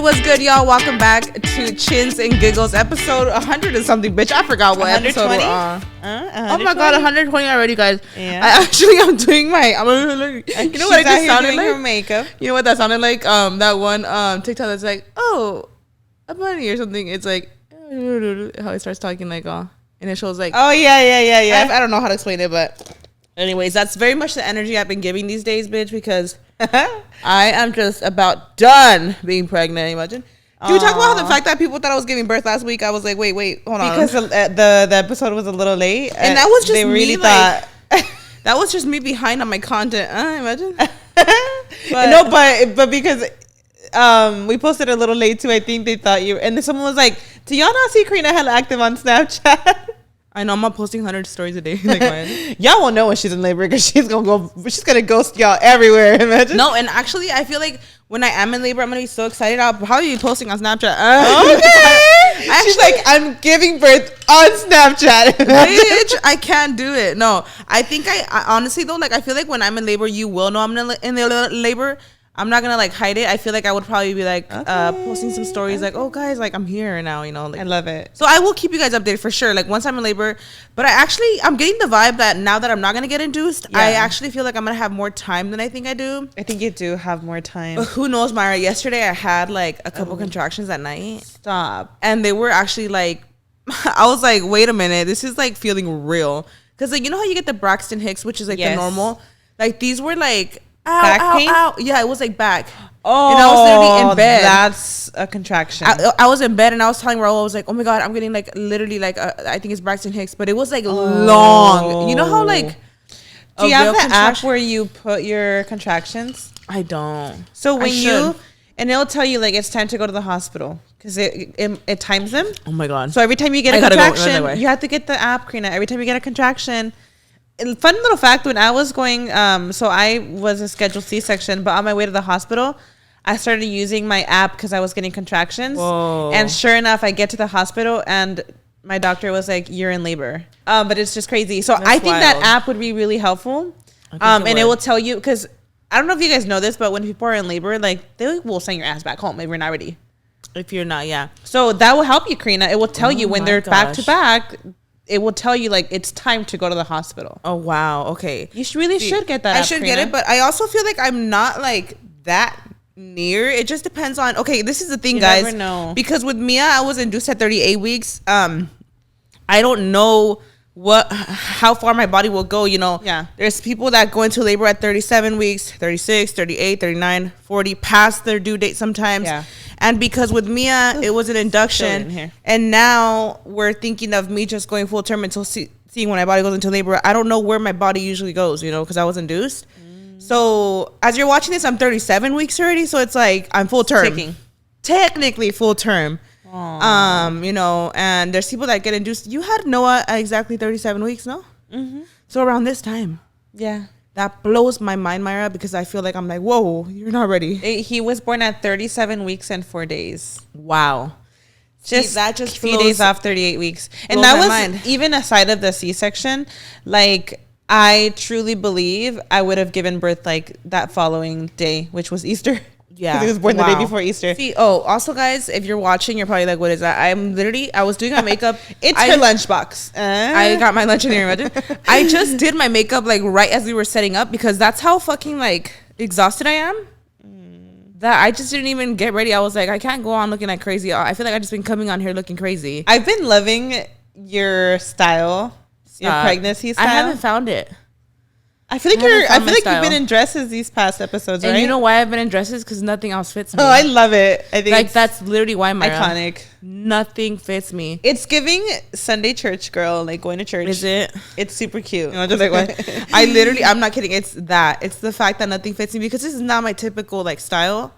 What's good, y'all? Welcome back to Chins and Giggles, episode 100 or something, bitch. I forgot what episode we're on. Oh my god, 120 already, guys. Yeah. I'm doing my. You know what I just sounded like? Her makeup. You know what that sounded like? That one TikTok that's like, oh, a bunny or something. It's like how it starts talking like and it shows like. Oh yeah. I don't know how to explain it, but anyways, that's very much the energy I've been giving these days, bitch, because I am just about done being pregnant. Imagine. Can we talk about the fact that people thought I was giving birth last week? I was like, wait, hold on. Because the episode was a little late. And that was just they really me, thought. That was just me behind on my content. Imagine. but because we posted a little late too, I think they thought you. And then someone was like, do y'all not see Karina hella active on Snapchat? I know I'm not posting 100 stories a day. Like y'all won't know when she's in labor because she's gonna ghost y'all everywhere. Imagine. No, and actually, I feel like when I am in labor, I'm gonna be so excited. I'll probably be posting on Snapchat. Okay. She's like, I'm giving birth on Snapchat. Bitch, I can't do it. No, I think I honestly though, like I feel like when I'm in labor, you will know I'm in the labor. I'm not gonna like hide it. I feel like I would probably be like posting some stories like, oh guys, like I'm here now, you know. Like, I love it. So I will keep you guys updated for sure. Like once I'm in labor, but I'm getting the vibe that now that I'm not gonna get induced, I actually feel like I'm gonna have more time than I think I do. I think you do have more time. But who knows, Myra? Yesterday I had like a couple contractions at night. Stop. And they were actually like, I was like, wait a minute, this is like feeling real. Cause like you know how you get the Braxton Hicks, which is like the normal. Like these were like. Back pain? Yeah, it was like back. Oh, and I was literally in bed. That's a contraction. I was in bed and I was telling Raul, I was like, oh my god, I'm getting like literally like I think it's Braxton Hicks, but it was like long. You know how like do you have the app where you put your contractions? I don't. So when and it'll tell you like it's time to go to the hospital because it times them. Oh my god. So every time you get a contraction, you have to get the app, Karina. Every time you get a contraction. Fun little fact, when I was going, so I was a scheduled C-section, but on my way to the hospital, I started using my app because I was getting contractions. Whoa. And sure enough, I get to the hospital and my doctor was like, you're in labor. But it's just crazy. So I think that app would be really helpful. And it will tell you, because I don't know if you guys know this, but when people are in labor, like they will send your ass back home if you're not ready. If you're not, yeah. So that will help you, Karina. It will tell you when they're back to back. It will tell you like it's time to go to the hospital. Oh wow, okay. You really should get that. I should get it, but I also feel like I'm not like that near. It just depends on. Okay, this is the thing, guys. Never know. Because with Mia, I was induced at 38 weeks. I don't know how far my body will go. You know. Yeah. There's people that go into labor at 37 weeks, 36, 38, 39, 40, past their due date sometimes. Yeah. And because with Mia, it was an induction, and now we're thinking of me just going full term until seeing when my body goes into labor. I don't know where my body usually goes, you know, because I was induced. So as you're watching this, I'm 37 weeks already, so it's like I'm full term, technically full term. Aww. You know, and there's people that get induced. You had Noah at exactly 37 weeks, no? Mm-hmm. So around this time, yeah. That blows my mind, Myra, because I feel like I'm like, whoa, you're not ready. He was born at 37 weeks and 4 days. Wow. That just a few days off 38 weeks. And that was even aside of the C-section. Like, I truly believe I would have given birth like that following day, which was Easter. Yeah. He was born the day before Easter. See, also, guys, if you're watching, you're probably like, what is that? I was doing my makeup. It's her lunchbox. I got my lunch in here. I just did my makeup like right as we were setting up because that's how fucking like exhausted I am. That I just didn't even get ready. I was like, I can't go on looking like crazy. I feel like I've just been coming on here looking crazy. I've been loving your style, your pregnancy style. I haven't found it. I feel like you've been in dresses these past episodes, right? And you know why I've been in dresses? Because nothing else fits me. Oh, I love it. I think like that's literally why my iconic. Nothing fits me. It's giving Sunday church girl, like going to church. Is it? It's super cute. You know, just like what? I'm not kidding. It's that. It's the fact that nothing fits me because this is not my typical like style.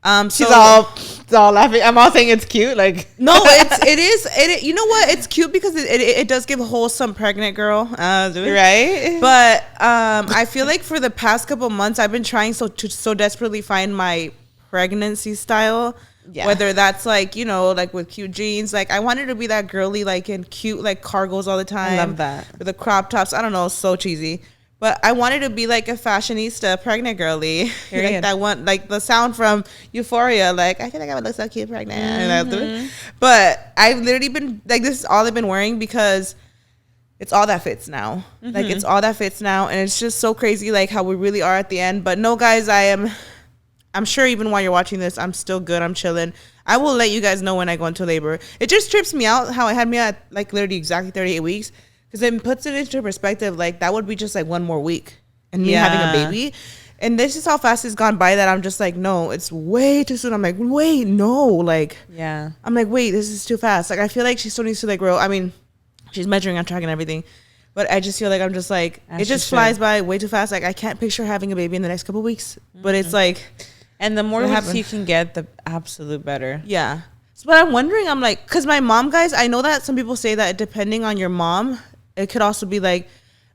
She's all laughing. I'm all saying it's cute. Like no, it is. You know what? It's cute because it does give a wholesome pregnant girl, right? But I feel like for the past couple months, I've been trying so desperately find my pregnancy style. Yeah. Whether that's like, you know, like with cute jeans, like I wanted to be that girly, like in cute like cargos all the time. I love that with the crop tops. I don't know, so cheesy. But I wanted to be like a fashionista, pregnant girly. Like that one, like the sound from Euphoria. Like, I feel like I would look so cute pregnant. Mm-hmm. But I've literally been, like, this is all I've been wearing because it's all that fits now. Mm-hmm. Like, it's all that fits now. And it's just so crazy, like, how we really are at the end. But no, guys, I'm sure even while you're watching this, I'm still good. I'm chilling. I will let you guys know when I go into labor. It just trips me out how it had me at, like, literally exactly 38 weeks. Because it puts it into perspective, like, that would be just, like, one more week. And me having a baby. And this is how fast it's gone by that I'm just like, no, it's way too soon. I'm like, wait, no. Like, yeah. I'm like, wait, this is too fast. Like, I feel like she still needs to, like, grow. I mean, she's measuring on track and everything. But I just feel like I'm just, like, it just flies by way too fast. Like, I can't picture having a baby in the next couple of weeks. Mm-hmm. But it's, like. And the more weeks you can get, the absolute better. Yeah. But I'm wondering, I'm like, because my mom, guys, I know that some people say that depending on your mom, it could also be like,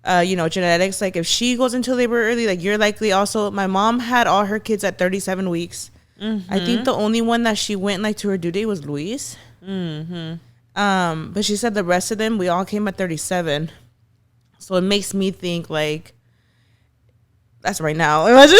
genetics. Like if she goes into labor early, like you're likely also. My mom had all her kids at 37 weeks. Mm-hmm. I think the only one that she went like to her due date was Luis. Mm-hmm. But she said the rest of them, we all came at 37. So it makes me think like, that's right now. Imagine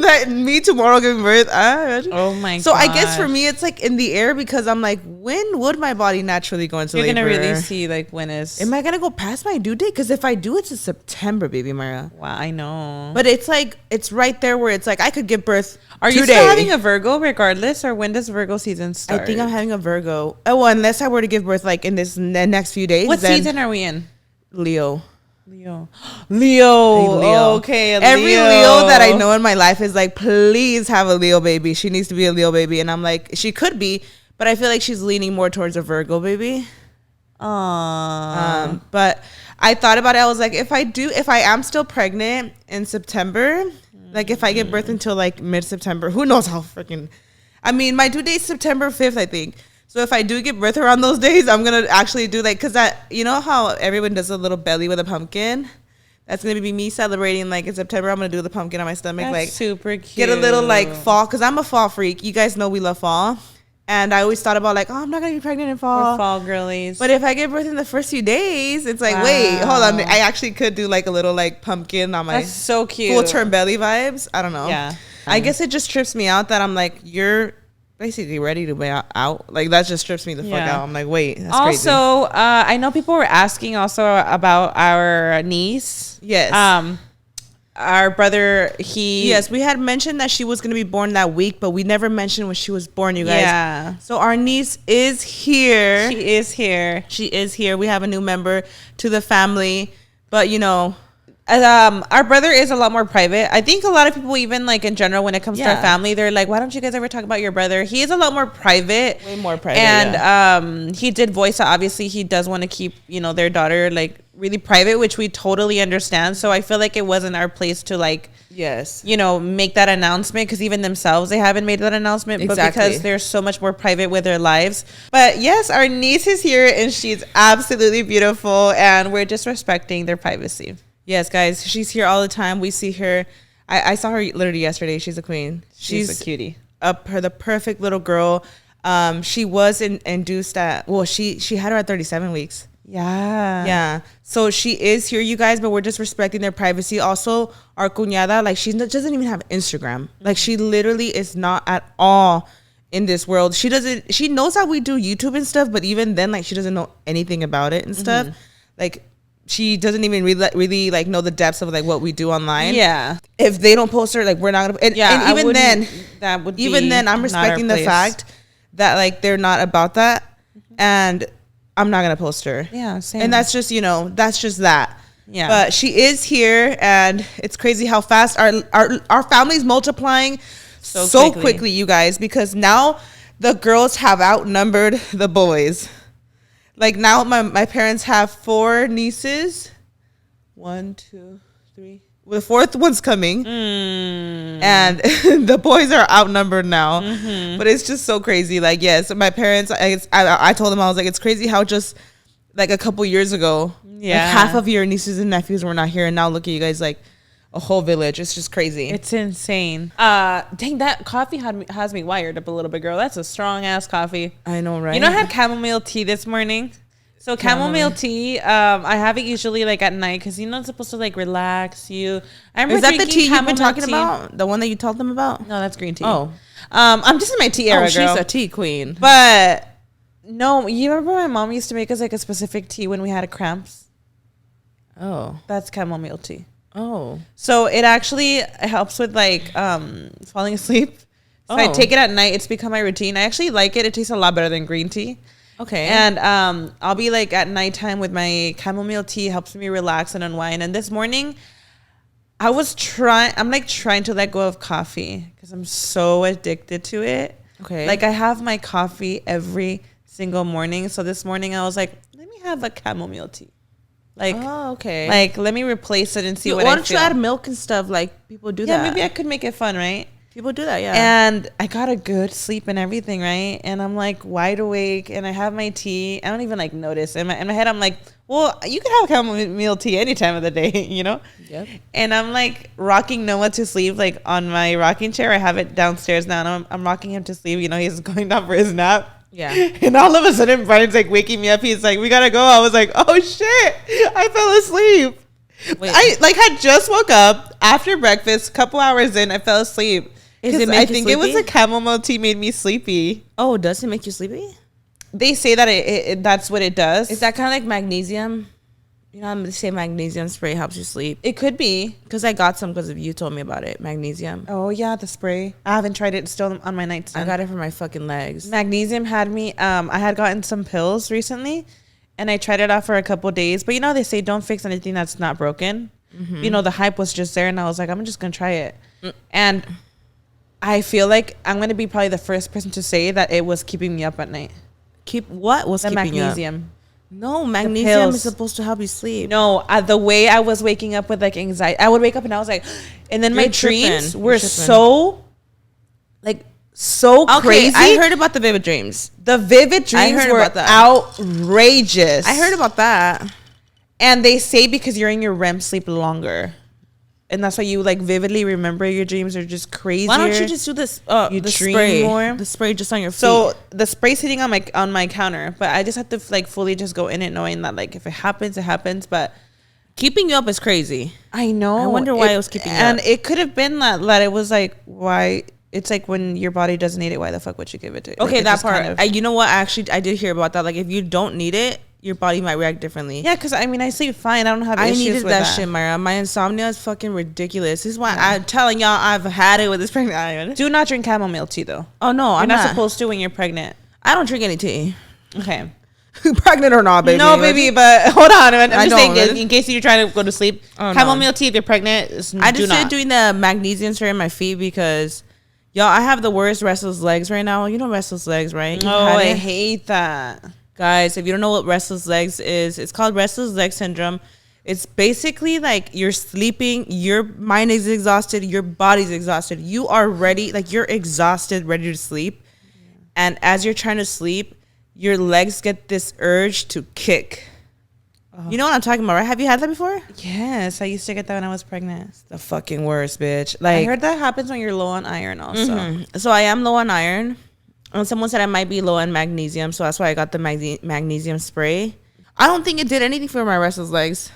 that me tomorrow giving birth. Oh my god. So I guess for me it's like in the air because I'm like, when would my body naturally go into labor? You're gonna really see like when is. Am I gonna go past my due date? Because if I do, it's in September, baby Mara. Wow, I know. But it's like it's right there where it's like I could give birth. Are you still having a Virgo regardless, or when does Virgo season start? I think I'm having a Virgo. Oh, well, unless I were to give birth like in the next few days. What season are we in? Leo. Leo. Oh, okay. Every Leo that I know in my life is like, please have a Leo baby. She needs to be a Leo baby. And I'm like, she could be, but I feel like she's leaning more towards a Virgo baby. But I thought about it. I was like, if I am still pregnant in September, like if I give birth until like mid-September, who knows how freaking, I mean, my due date's September 5th, I think. So if I do give birth around those days, I'm going to actually do like, because that, you know how everyone does a little belly with a pumpkin? That's going to be me celebrating like in September. I'm going to do the pumpkin on my stomach. That's like super cute. Get a little like fall, because I'm a fall freak. You guys know we love fall. And I always thought about like, oh, I'm not going to be pregnant in fall. We're fall girlies. But if I give birth in the first few days, it's like, wait, hold on. I actually could do like a little like pumpkin on my That's so cute. Full term belly vibes. I don't know. Yeah. I guess it just trips me out that I'm like, you're basically ready to be out. Like that just trips me the fuck out. I'm like, wait, that's crazy. Also, I know people were asking also about our niece. Yes. Our brother, yes, we had mentioned that she was going to be born that week, but we never mentioned when she was born, you guys. Yeah. So our niece is here. She is here. We have a new member to the family, but you know, our brother is a lot more private. I think a lot of people, even like in general, when it comes to our family, they're like, why don't you guys ever talk about your brother? He is a lot more private. Way more private. And he did voice that obviously he does want to keep, their daughter like really private, which we totally understand. So I feel like it wasn't our place to like, make that announcement, because even themselves, they haven't made that announcement. Exactly. But because they're so much more private with their lives. But yes, our niece is here and she's absolutely beautiful, and we're just respecting their privacy. Yes, guys, she's here all the time. We see her. I saw her literally yesterday. She's a queen. She's a cutie. The perfect little girl. She was induced at, she had her at 37 weeks. Yeah. So she is here, you guys, but we're just respecting their privacy. Also, our cuñada, like she doesn't even have Instagram. Like she literally is not at all in this world. She knows how we do YouTube and stuff, but even then, like she doesn't know anything about it and stuff. Like she doesn't even really like know the depths of like what we do online. Yeah. If they don't post her, like we're not gonna. And even then, that would. Even then, I'm respecting the fact that like they're not about that, and I'm not gonna post her. Yeah. Same. And that's just that's just that. Yeah. But she is here, and it's crazy how fast our family's multiplying so quickly, you guys, because now the girls have outnumbered the boys. Like now my parents have 4 nieces. 1, 2, 3. Well, the 4th one's coming. And the boys are outnumbered now. But it's just so crazy. Like, yes, my parents, I told them, I was like, it's crazy how just like a couple years ago, like half of your nieces and nephews were not here. And now look at you guys, like a whole village. It's just crazy. It's insane. Dang, that coffee has me wired up a little bit, girl. That's a strong ass coffee. I know, right? I had chamomile tea this morning. So chamomile tea, I have it usually like at night because you know it's supposed to like relax you. Is that the tea you've been talking about? The one that you told them about? No, that's green tea. Oh, I'm just in my tea era, girl. She's a tea queen. But no, you remember my mom used to make us like a specific tea when we had cramps? Oh, that's chamomile tea. Oh, so it actually helps with like falling asleep. So I take it at night. It's become my routine. I actually like it. It tastes a lot better than green tea. Okay. And I'll be like at nighttime with my chamomile tea. Helps me relax and unwind. And this morning, I'm trying to let go of coffee because I'm so addicted to it. Okay. Like I have my coffee every single morning. So this morning I was like, let me have a chamomile tea. Like, oh, okay. Like, let me replace it and see what I feel. Why don't you add milk and stuff? Like, people do that. Yeah, maybe I could make it fun, right? People do that, yeah. And I got a good sleep and everything, right? And I'm like wide awake and I have my tea. I don't even like notice. In my head, I'm like, well, you can have chamomile tea any time of the day, you know? Yep. And I'm like rocking Noah to sleep, like on my rocking chair. I have it downstairs now and I'm rocking him to sleep. You know, he's going down for his nap. Yeah. And all of a sudden, Brian's like waking me up. He's like, we gotta go. I was like, oh shit, I fell asleep. Wait. I like had just woke up after breakfast. Couple hours in, I fell asleep. I think it was a chamomile tea made me sleepy. Oh, does it make you sleepy? They say that it that's what it does. Is that kind of like magnesium? You know, they say magnesium spray helps you sleep. It could be. Because I got some because you told me about it. Magnesium. Oh, yeah, the spray. I haven't tried it. It's still on my nightstand. I got it for my fucking legs. Magnesium had me. I had gotten some pills recently. And I tried it out for a couple days. But, you know, they say don't fix anything that's not broken. Mm-hmm. You know, the hype was just there. And I was like, I'm just going to try it. And I feel like I'm going to be probably the first person to say that it was keeping me up at night. Keep what was the keeping magnesium? You up? No, magnesium is supposed to help you sleep. No, the way I was waking up with like anxiety, I would wake up and I was like, and then my dreams were so crazy. I heard about the vivid dreams. The vivid dreams were outrageous. I heard about that. And they say because you're in your REM sleep longer. And that's why you like vividly remember your dreams are just crazy. Why don't you just do this? You the dream spray more. The spray just on your feet. So the spray's sitting on my counter, but I just have to like fully just go in it, knowing that like if it happens, it happens. But keeping you up is crazy. I know. I wonder why it was keeping you up. And it could have been that it was like why. It's like when your body doesn't need it, why the fuck would you give it to it? Okay, like, that part. Kind of, you know what? Actually, I did hear about that. Like if you don't need it, your body might react differently. Yeah, because I mean, I sleep fine. I don't have issues with that. I needed that shit, Myra. My insomnia is fucking ridiculous. This is why I'm telling y'all I've had it with this pregnant. Do not drink chamomile tea, though. Oh, no. You're not supposed to when you're pregnant. I don't drink any tea. Okay. Pregnant or not, baby. No, baby, but hold on. I'm just saying, in case you're trying to go to sleep, chamomile tea if you're pregnant, I just started doing the magnesium spray in my feet because... Y'all, I have the worst restless legs right now. You know restless legs, right? I hate that. Guys, if you don't know what restless legs is, it's called restless leg syndrome. It's basically like you're sleeping, your mind is exhausted, your body's exhausted. You are ready, like you're exhausted, ready to sleep. Yeah. And as you're trying to sleep, your legs get this urge to kick. Oh. You know what I'm talking about, right? Have you had that before? Yes, I used to get that when I was pregnant. It's the fucking worst, bitch. Like, I heard that happens when you're low on iron also. Mm-hmm. So I am low on iron. And someone said I might be low on magnesium, so that's why I got the magnesium spray. I don't think it did anything for my restless legs.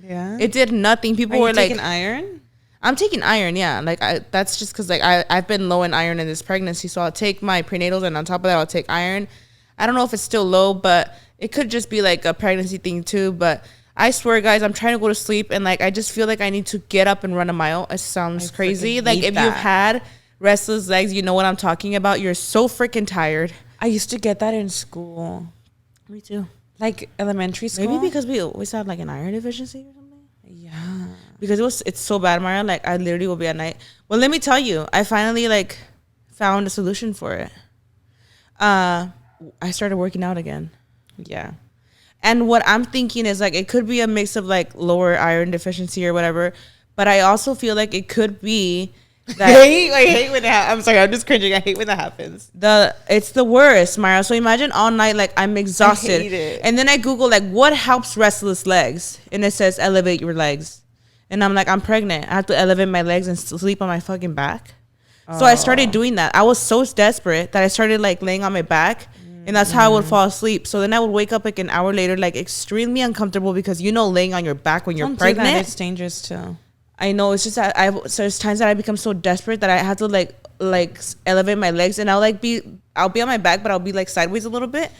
Yeah? It did nothing. People were like... taking iron? I'm taking iron, yeah. Like, that's just because like I've been low in iron in this pregnancy, so I'll take my prenatals, and on top of that, I'll take iron. I don't know if it's still low, but... It could just be like a pregnancy thing too, but I swear, guys, I'm trying to go to sleep and like I just feel like I need to get up and run a mile. It sounds crazy. Like if you've had restless legs, you know what I'm talking about. You're so freaking tired. I used to get that in school. Me too. Like elementary school. Maybe because we always had like an iron deficiency or something. Yeah. Because it's so bad, Mara. Like I literally will be at night. Well, let me tell you, I finally like found a solution for it. I started working out again. Yeah. And what I'm thinking is like it could be a mix of like lower iron deficiency or whatever, but I also feel like it could be that I hate when that I'm sorry, I'm just cringing. I hate when that happens. It's the worst, Myra. So imagine all night like I'm exhausted. I hate it. And then I Google like what helps restless legs, and it says elevate your legs. And I'm like, I'm pregnant. I have to elevate my legs and sleep on my fucking back. So I started doing that. I was so desperate that I started like laying on my back And that's how I would fall asleep. So then I would wake up like an hour later, like extremely uncomfortable because, laying on your back when you're pregnant. It's dangerous too. I know. It's just that so there's times that I become so desperate that I have to like elevate my legs, and I'll be on my back, but I'll be like sideways a little bit.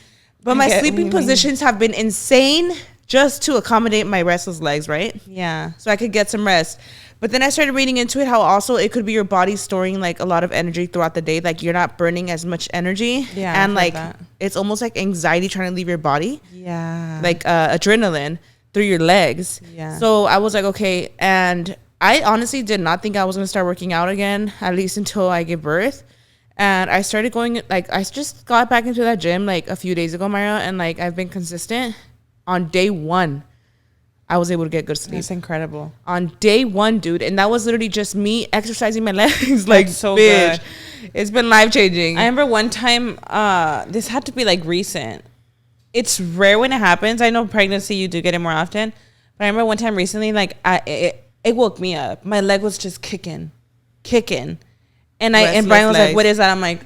But my sleeping positions have been insane just to accommodate my restless legs, right? Yeah. So I could get some rest. But then I started reading into it how also it could be your body storing like a lot of energy throughout the day. Like you're not burning as much energy. Yeah. And like it's almost like anxiety trying to leave your body. Yeah. Like adrenaline through your legs. Yeah. So I was like, okay. And I honestly did not think I was going to start working out again, at least until I gave birth. And I started going, like, I just got back into that gym like a few days ago, Myra. And like I've been consistent. On day 1, I was able to get good sleep. That's incredible. On day 1, dude. And that was literally just me exercising my legs. Like, that's so bitch. good. It's been life-changing. I remember one time, this had to be like recent. It's rare when it happens. I know pregnancy, you do get it more often. But I remember one time recently, like, it woke me up. My leg was just kicking. And Brian was like, what is that? I'm like,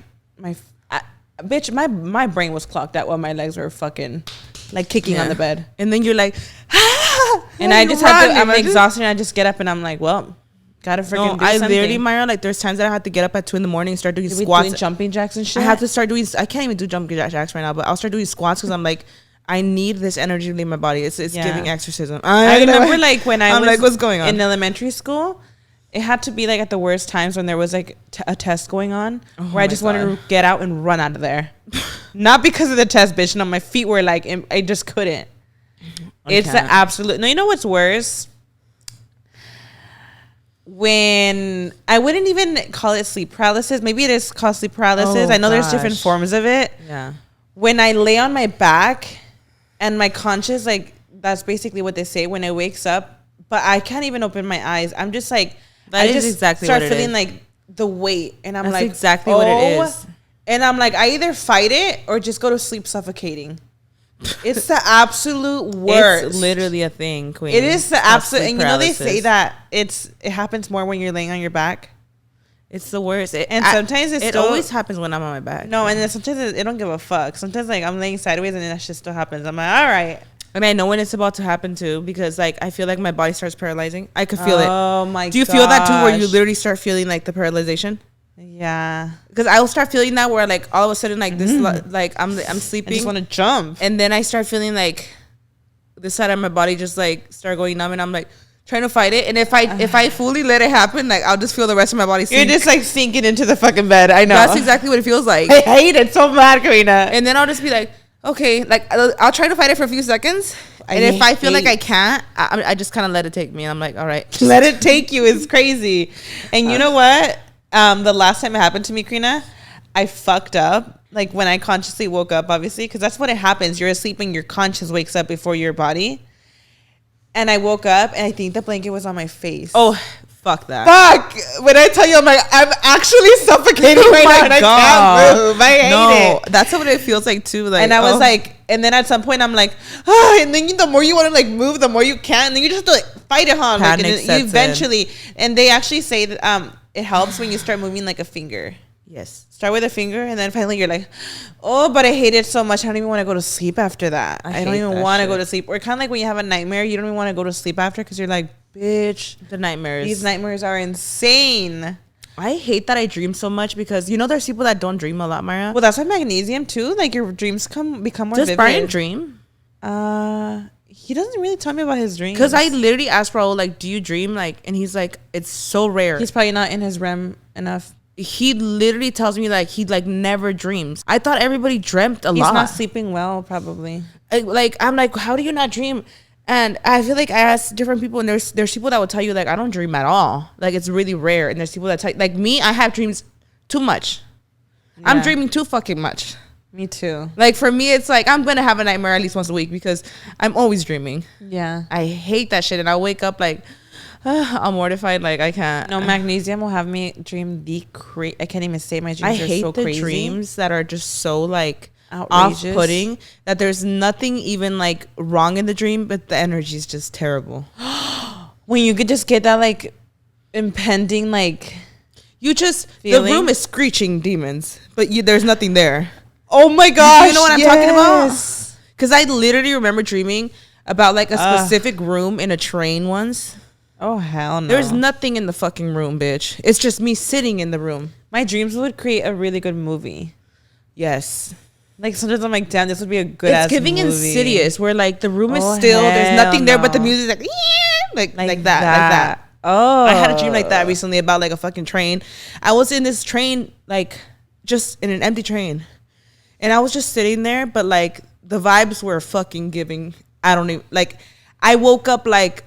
bitch, my brain was clocked out while my legs were fucking... like kicking on the bed. And then you're like, and I just have to, I'm exhausted, and I just get up and I'm like, well, gotta freaking do something. Literally, Myra, like there's times that I have to get up at 2 a.m. and start doing squats. Doing jumping jacks and shit? I have to start doing, I can't even do jumping jacks right now, but I'll start doing squats because I'm like, I need this energy to leave my body. It's giving exorcism. I remember like when I was like, what's going on? In elementary school, it had to be like at the worst times when there was like a test going on where I just wanted to get out and run out of there. Not because of the test, bitch. No, my feet were like, I just couldn't. It's the absolute. No, you know what's worse? When I wouldn't even call it sleep paralysis. Maybe it is called sleep paralysis. I know there's different forms of it. Yeah. When I lay on my back and my conscious, like, that's basically what they say when it wakes up, but I can't even open my eyes. I'm just like, I just exactly start feeling like the weight, and I'm like, exactly what it is. And I'm like, I either fight it or just go to sleep suffocating. It's the absolute worst. It's literally a thing, queen. It is the absolute, and you know they say that it happens more when you're laying on your back. It's the worst. Sometimes it always happens when I'm on my back. No, and then sometimes it don't give a fuck. Sometimes like I'm laying sideways and then that shit still happens. I'm like, all right. And I know when it's about to happen too, because like I feel like my body starts paralyzing. I could feel it. Oh my god. Do you feel that too, where you literally start feeling like the paralyzation? Yeah. Because I will start feeling that where like all of a sudden like this like I'm sleeping. I just want to jump. And then I start feeling like this side of my body just like start going numb, and I'm like trying to fight it. And if I fully let it happen, like I'll just feel the rest of my body sink. You're just like sinking into the fucking bed. I know. That's exactly what it feels like. I hate it so bad, Karina. And then I'll just be like, okay, like I'll try to fight it for a few seconds. And if I feel like I can't, I just kind of let it take me. And I'm like, all right. Let it take you is crazy. And you know what? The last time it happened to me, Karina, I fucked up. Like when I consciously woke up, obviously, because that's what it happens. You're asleep and your conscious wakes up before your body. And I woke up and I think the blanket was on my face. Oh, fuck that. Fuck. When I tell you, I'm actually suffocating right now and I can't move. I hate it. That's what it feels like too. Like, and I was like, and then at some point I'm like, and then the more you want to like move, the more you can. And then you just have to like fight it, huh? Like, and you eventually, and they actually say that it helps when you start moving like a finger. Yes. Start with a finger, and then finally you're like, oh, but I hate it so much. I don't even want to go to sleep after that. I don't even want to go to sleep. Or kind of like when you have a nightmare, you don't even want to go to sleep after because you're like, bitch, the nightmares. These nightmares are insane. I hate that I dream so much because there's people that don't dream a lot, Myra. Well, that's why magnesium too. Like your dreams become more vivid. Does Brian dream? He doesn't really tell me about his dreams. Because I literally asked Raul, like, do you dream? Like, and he's like, it's so rare. He's probably not in his REM enough. He literally tells me like he like never dreams. I thought everybody dreamt a lot. He's not sleeping well, probably. Like I'm like, how do you not dream? And I feel like I asked different people, and there's people that would tell you like I don't dream at all. Like it's really rare. And there's people that tell like me, I have dreams too much. Yeah. I'm dreaming too fucking much. Me too. Like for me, it's like I'm gonna have a nightmare at least once a week because I'm always dreaming. Yeah, I hate that shit, and I wake up like I'm mortified. Like I can't. No, magnesium will have me dream I can't even say my dreams. I hate so the crazy. Dreams that are just so like outrageous, off-putting that there's nothing even like wrong in the dream, but the energy is just terrible. When you could just get that like impending like you just feeling. The room is screeching demons, but there's nothing there. Oh my gosh. You know what I'm talking about? Because I literally remember dreaming about like a specific room in a train once. Oh, hell no. There's nothing in the fucking room, bitch. It's just me sitting in the room. My dreams would create a really good movie. Yes. Like sometimes I'm like, damn, this would be a good ass movie. It's giving Insidious, where like the room is still, there's nothing there, but the music's like that. Oh. I had a dream like that recently about like a fucking train. I was in this train, like just in an empty train. And I was just sitting there, but like the vibes were fucking giving. I don't even, like, I woke up like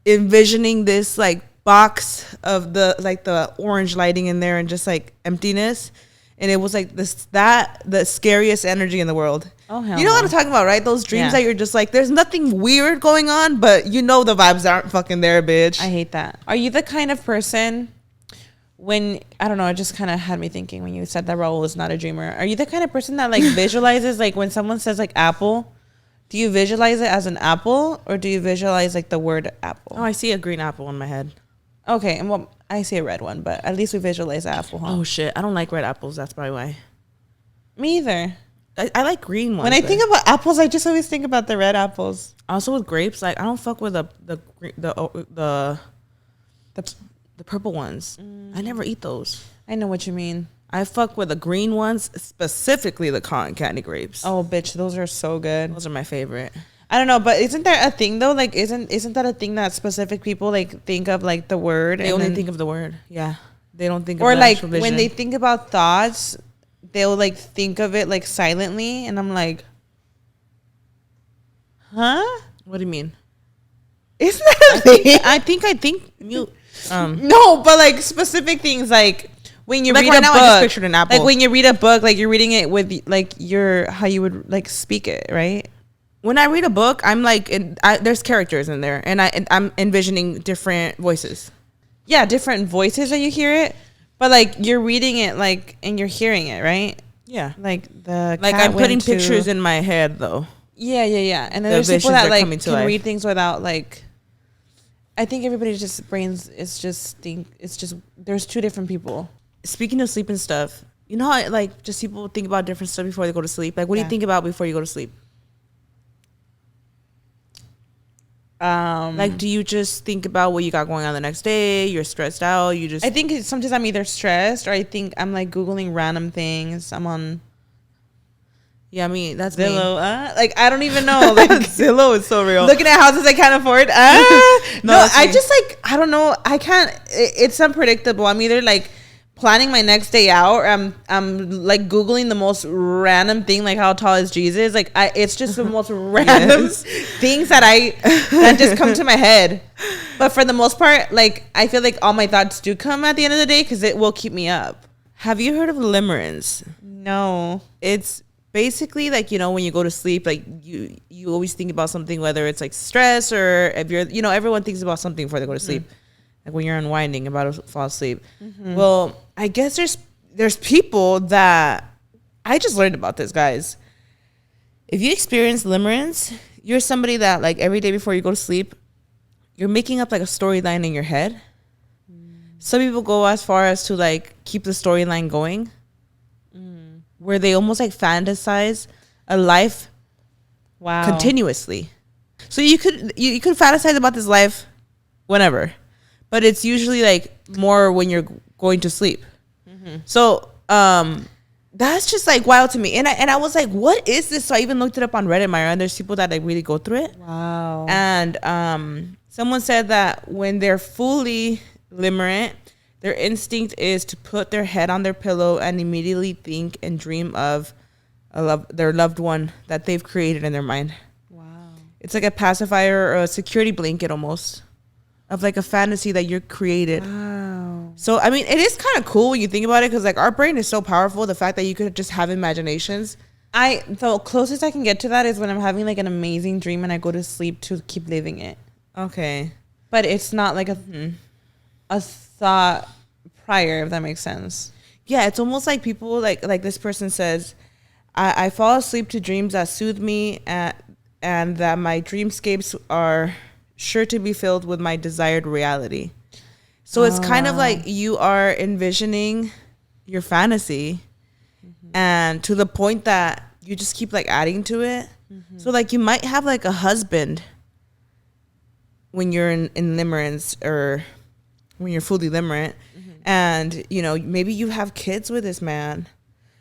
envisioning this like box of the orange lighting in there and just like emptiness. And it was like the scariest energy in the world. Oh, hell you know what I'm talking about, right? Those dreams that you're just like, there's nothing weird going on, but you know the vibes aren't fucking there, bitch. I hate that. Are you the kind of person when, I don't know, it just kind of had me thinking when you said that Raul is not a dreamer. Are you the kind of person that like visualizes, like when someone says like apple, do you visualize it as an apple or do you visualize like the word apple? Oh, I see a green apple in my head. Okay, and well, I see a red one, but at least we visualize the apple. Huh? Oh shit, I don't like red apples. That's probably why. Me either. I like green ones. When I think about apples, I just always think about the red apples. Also with grapes, like I don't fuck with the purple ones. I never eat those. I know what you mean. I fuck with the green ones, specifically the cotton candy grapes. Oh, bitch, those are so good. Those are my favorite. I don't know, but isn't there a thing though? Like, isn't that a thing that specific people like think of like the word? They only think of the word. Yeah, they don't think of or the like actual vision. when they think about thoughts, they'll like think of it like silently, and I'm like, huh? What do you mean? Isn't that a thing? I think you. No, but like specific things like. When you read a book, I just pictured an apple. Like when you read a book, like you're reading it with like how you would like speak it, right? When I read a book, I'm like, there's characters in there, and I'm envisioning different voices. Yeah, different voices that you hear it, but like you're reading it, like, and you're hearing it, right? Yeah, like I'm putting pictures in my head, though. Yeah, and then there's people that like can read things without like. I think everybody's just brains. It's just there's two different people. Speaking of sleep and stuff, you know how like just people think about different stuff before they go to sleep? Like, what do you think about before you go to sleep? Like, do you just think about what you got going on the next day? You're stressed out. I think sometimes I'm either stressed or I think I'm like Googling random things. I'm on. Yeah, that's Zillow. Like, I don't even know. Like, Zillow is so real. Looking at houses I can't afford. No, I just like, I don't know. I can't. It's unpredictable. I'm either like planning my next day out or I'm like Googling the most random thing, like how tall is Jesus? Like, it's just the most random things that just come to my head. But for the most part, like, I feel like all my thoughts do come at the end of the day because it will keep me up. Have you heard of limerence? No. It's basically like, you know, when you go to sleep, like you always think about something, whether it's like stress or if you're, you know, everyone thinks about something before they go to sleep. Like when you're unwinding, about to fall asleep. Well, I guess there's people that I just learned about this, guys. If you experience limerence, you're somebody that like every day before you go to sleep, you're making up like a storyline in your head. Some people go as far as to like keep the storyline going, where they almost like fantasize a life continuously. So you could fantasize about this life whenever. But it's usually like more when you're going to sleep. So that's just like wild to me. And I was like, what is this? So I even looked it up on Reddit, Myra, and there's people that like really go through it. Wow. And someone said that when they're fully limerent, their instinct is to put their head on their pillow and immediately think and dream of their loved one that they've created in their mind. Wow. It's like a pacifier or a security blanket almost. Of like a fantasy that you're created. Wow. So, I mean, it is kind of cool when you think about it because like our brain is so powerful. The fact that you could just have imaginations. The closest I can get to that is when I'm having like an amazing dream and I go to sleep to keep living it. Okay. But it's not like a thought prior, if that makes sense. Yeah, it's almost like people like this person says, I fall asleep to dreams that soothe me and that my dreamscapes are sure to be filled with my desired reality. So it's kind of like you are envisioning your fantasy and to the point that you just keep like adding to it. So like you might have like a husband when you're in limerence or when you're fully limerent, and you know maybe you have kids with this man,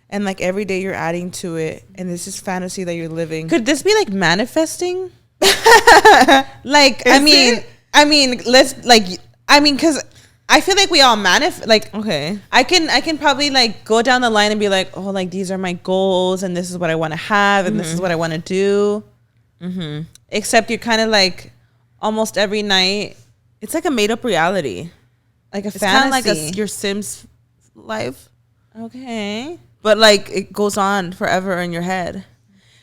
and like every day you're adding to it, and this is fantasy that you're living. Could this be like manifesting? Like I mean because I feel like we all like okay, I can probably like go down the line and be like, oh, like these are my goals and this is what I want to have and this is what I want to do. Except you're kind of like almost every night it's like a made up reality, like it's fantasy, kind of like your Sims life. Okay, but like it goes on forever in your head,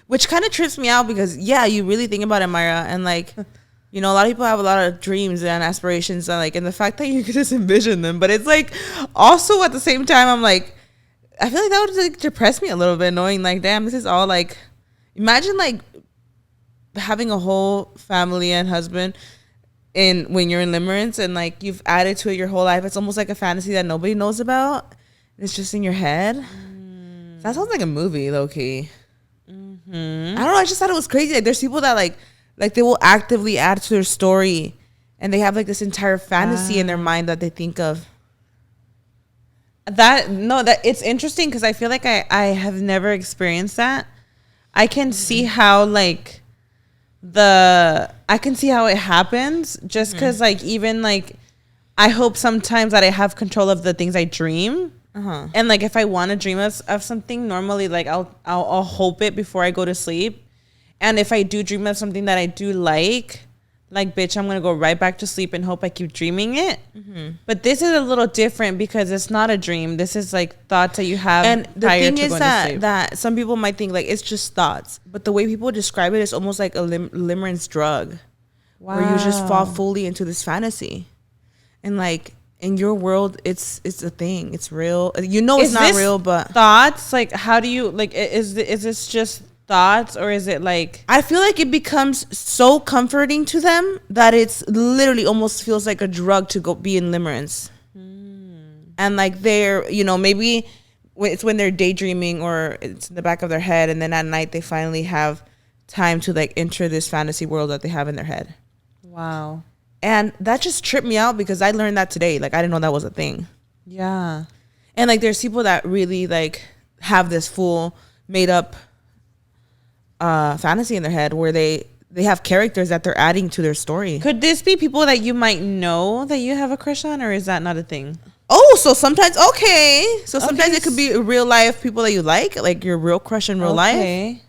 which kind of trips me out because you really think about it, Myra, and like you know a lot of people have a lot of dreams and aspirations and like, and the fact that you could just envision them, but it's like also at the same time I'm like, I feel like that would like depress me a little bit, knowing like, damn, this is all like, imagine like having a whole family and husband when you're in limerence and like you've added to it your whole life. It's almost like a fantasy that nobody knows about. It's just in your head. That sounds like a movie, low key. I don't know. I just thought it was crazy. Like there's people that like they will actively add to their story, and they have like this entire fantasy in their mind that they think of. That it's interesting because I feel like I have never experienced that. I can see how like I can see how it happens just because like even like I hope sometimes that I have control of the things I dream. And like if I want to dream of something, normally like I'll hope it before I go to sleep. And if I do dream of something that I do like bitch, I'm gonna go right back to sleep and hope I keep dreaming it. But this is a little different because it's not a dream. This is like thoughts that you have. And the thing is that some people might think like it's just thoughts, but the way people describe it is almost like a limerence drug, where you just fall fully into this fantasy, and like in your world, it's a thing. It's real. You know, it's not real, but thoughts. Like, how do you like? Is this just thoughts, or is it like? I feel like it becomes so comforting to them that it's literally almost feels like a drug to go be in limerence. And like they're, you know, maybe it's when they're daydreaming or it's in the back of their head, and then at night they finally have time to like enter this fantasy world that they have in their head. Wow. And that just tripped me out because I learned that today. Like, I didn't know that was a thing. Yeah. And like, there's people that really like have this full made up fantasy in their head where they have characters that they're adding to their story. Could this be people that you might know that you have a crush on, or is that not a thing? Oh, so sometimes, sometimes it could be real life people that you like your real crush in real life.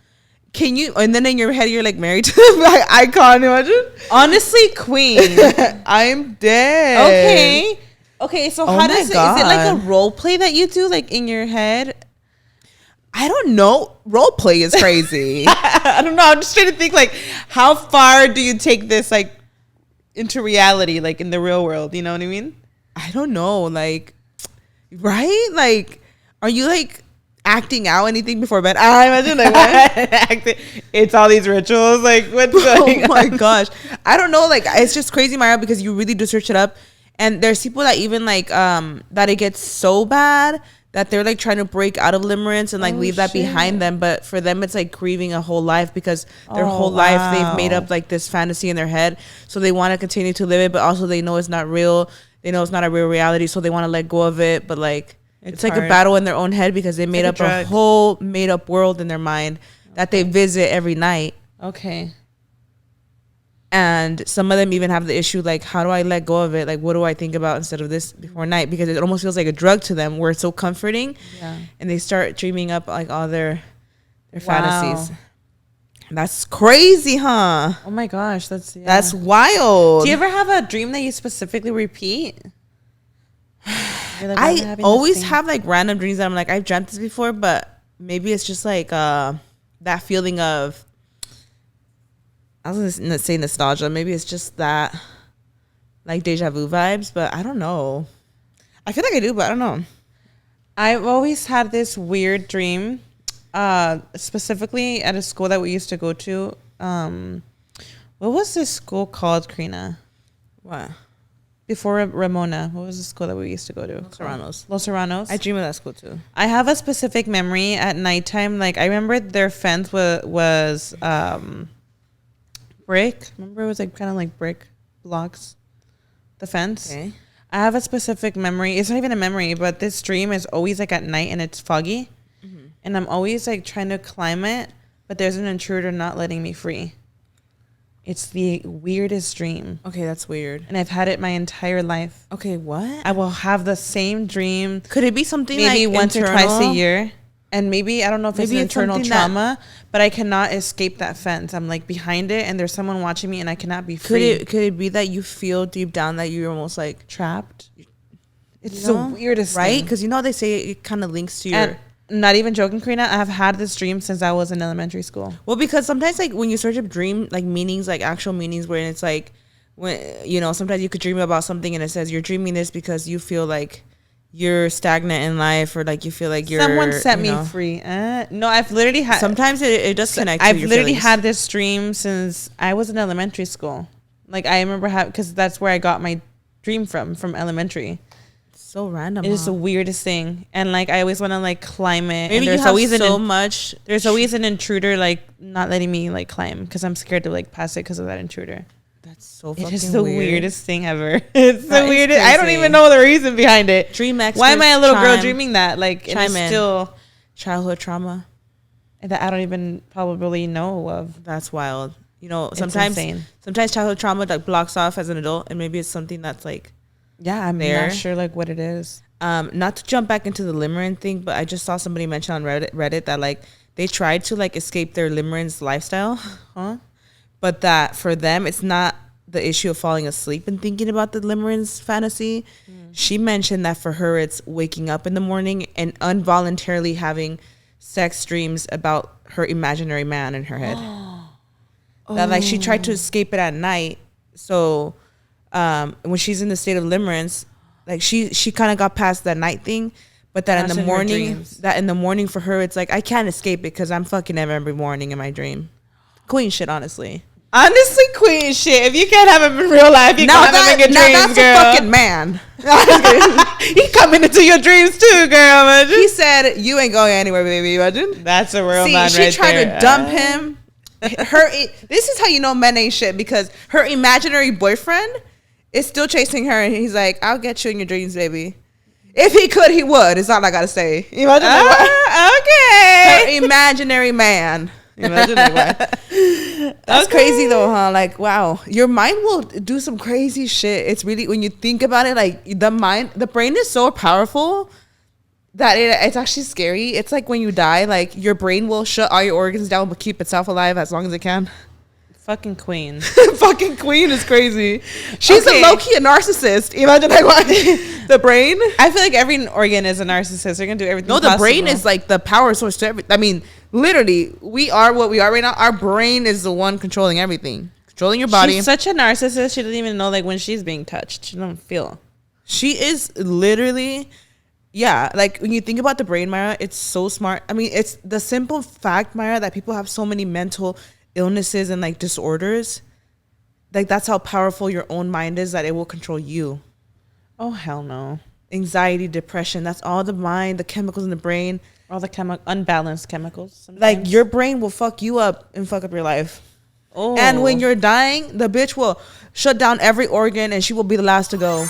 Can you, and then in your head, you're like married to the icon, imagine? Honestly, queen. I'm dead. Okay, so how does it, is it like a role play that you do like in your head? I don't know. Role play is crazy. I don't know. I'm just trying to think like, how far do you take this like into reality, like in the real world? You know what I mean? I don't know. Like, right? Like, are you like acting out anything before bed? I imagine like what? It's all these rituals. Like, what's going on? Oh my gosh. I don't know. Like, it's just crazy, Myra, because you really do search it up. And there's people that even like that it gets so bad that they're like trying to break out of limerence and like leave that behind them. But for them, it's like grieving a whole life because their whole life they've made up like this fantasy in their head. So they want to continue to live it, but also they know it's not real. They know it's not a real reality. So they want to let go of it. But like, it's like a battle in their own head because they made up a whole made up world in their mind that they visit every night. Okay. And some of them even have the issue, like, how do I let go of it? Like, what do I think about instead of this before night? Because it almost feels like a drug to them where it's so comforting. Yeah. And they start dreaming up, like, all their fantasies. That's crazy, huh? Oh, my gosh. That's wild. Do you ever have a dream that you specifically repeat? Like, I always have, like, random dreams that I'm like, I've dreamt this before, but maybe it's just, like, that feeling of... I was going to say nostalgia. Maybe it's just that, like, deja vu vibes, but I don't know. I feel like I do, but I don't know. I've always had this weird dream, specifically at a school that we used to go to. What was this school called, Karina? What? before Ramona. What was the school that we used to go to? Los Serranos. I dream of that school too. I have a specific memory at nighttime. Like I remember their fence was brick. Remember it was like kind of like brick blocks. The fence. Okay. I have a specific memory. It's not even a memory, but this dream is always like at night and it's foggy, and I'm always like trying to climb it, but there's an intruder not letting me free. It's the weirdest dream. Okay, that's weird. And I've had it my entire life. Okay, what? I will have the same dream. Could it be something maybe like once internal? or twice a year? And maybe, I don't know if maybe it's an internal trauma, but I cannot escape that fence. I'm like behind it and there's someone watching me and I cannot be free. Could it be that you feel deep down that you're almost like trapped? It's the weirdest right? thing. Because they say it kind of links to your... And not even joking, Karina, I have had this dream since I was in elementary school. Well, because sometimes like when you search up dream like meanings, like actual meanings, where it's like when sometimes you could dream about something and it says you're dreaming this because you feel like you're stagnant in life, or like you feel like someone set me free. No, I've literally had... Sometimes it does connect. I've literally had this dream since I was in elementary school. Like I remember because that's where I got my dream from elementary. So random. It is the weirdest thing, and like I always want to like climb it. Maybe and there's you have always There's always an intruder like not letting me like climb because I'm scared to like pass it because of that intruder. That's so fucking weird. It is the weirdest thing ever. It's the weirdest. I don't even know the reason behind it. Dream experts. Why am I a little girl dreaming that? Like it's still childhood trauma that I don't even probably know of. That's wild. Sometimes childhood trauma like blocks off as an adult, and maybe it's something that's like. Yeah, I'm not sure like what it is. Not to jump back into the limerence thing, but I just saw somebody mention on Reddit that like they tried to like escape their limerence lifestyle, but that for them it's not the issue of falling asleep and thinking about the limerence fantasy. She mentioned that for her it's waking up in the morning and involuntarily having sex dreams about her imaginary man in her head. That like she tried to escape it at night, so. When she's in the state of limerence, like she kind of got past that night thing, but that in the morning for her, it's like, I can't escape it because I'm fucking every morning in my dream. Queen shit, honestly. Honestly, queen shit. If you can't have him in real life, you can't have him in your dreams, that's girl. A fucking man. He coming into your dreams too, girl. Imagine. He said, you ain't going anywhere, baby. Imagine. That's a real man right there. She tried to dump him. This is how you know men ain't shit, because her imaginary boyfriend is still chasing her, and he's like, I'll get you in your dreams, baby. If he could, he would. It's all I gotta say. Imagine okay. Her imaginary man. Imagine That's crazy though, huh? Like, wow. Your mind will do some crazy shit. It's really, when you think about it, like the brain is so powerful that it's actually scary. It's like when you die, like your brain will shut all your organs down but keep itself alive as long as it can. Fucking queen. Fucking queen is crazy. She's a low-key a narcissist. Imagine like the brain. I feel like every organ is a narcissist. They're gonna do everything. No, the brain is like the power source to everything. I mean, literally, we are what we are right now. Our brain is the one controlling everything, controlling your body. She's such a narcissist. She doesn't even know like when she's being touched. She don't feel. She is literally. Yeah, like when you think about the brain, Myra, it's so smart. I mean, it's the simple fact, Myra, that people have so many mental illnesses and like disorders. Like that's how powerful your own mind is, that it will control you. Oh hell no. Anxiety, depression, that's all the mind, the chemicals in the brain, all the unbalanced chemicals sometimes. Like your brain will fuck you up and fuck up your life. Oh. And when you're dying, the bitch will shut down every organ and she will be the last to go.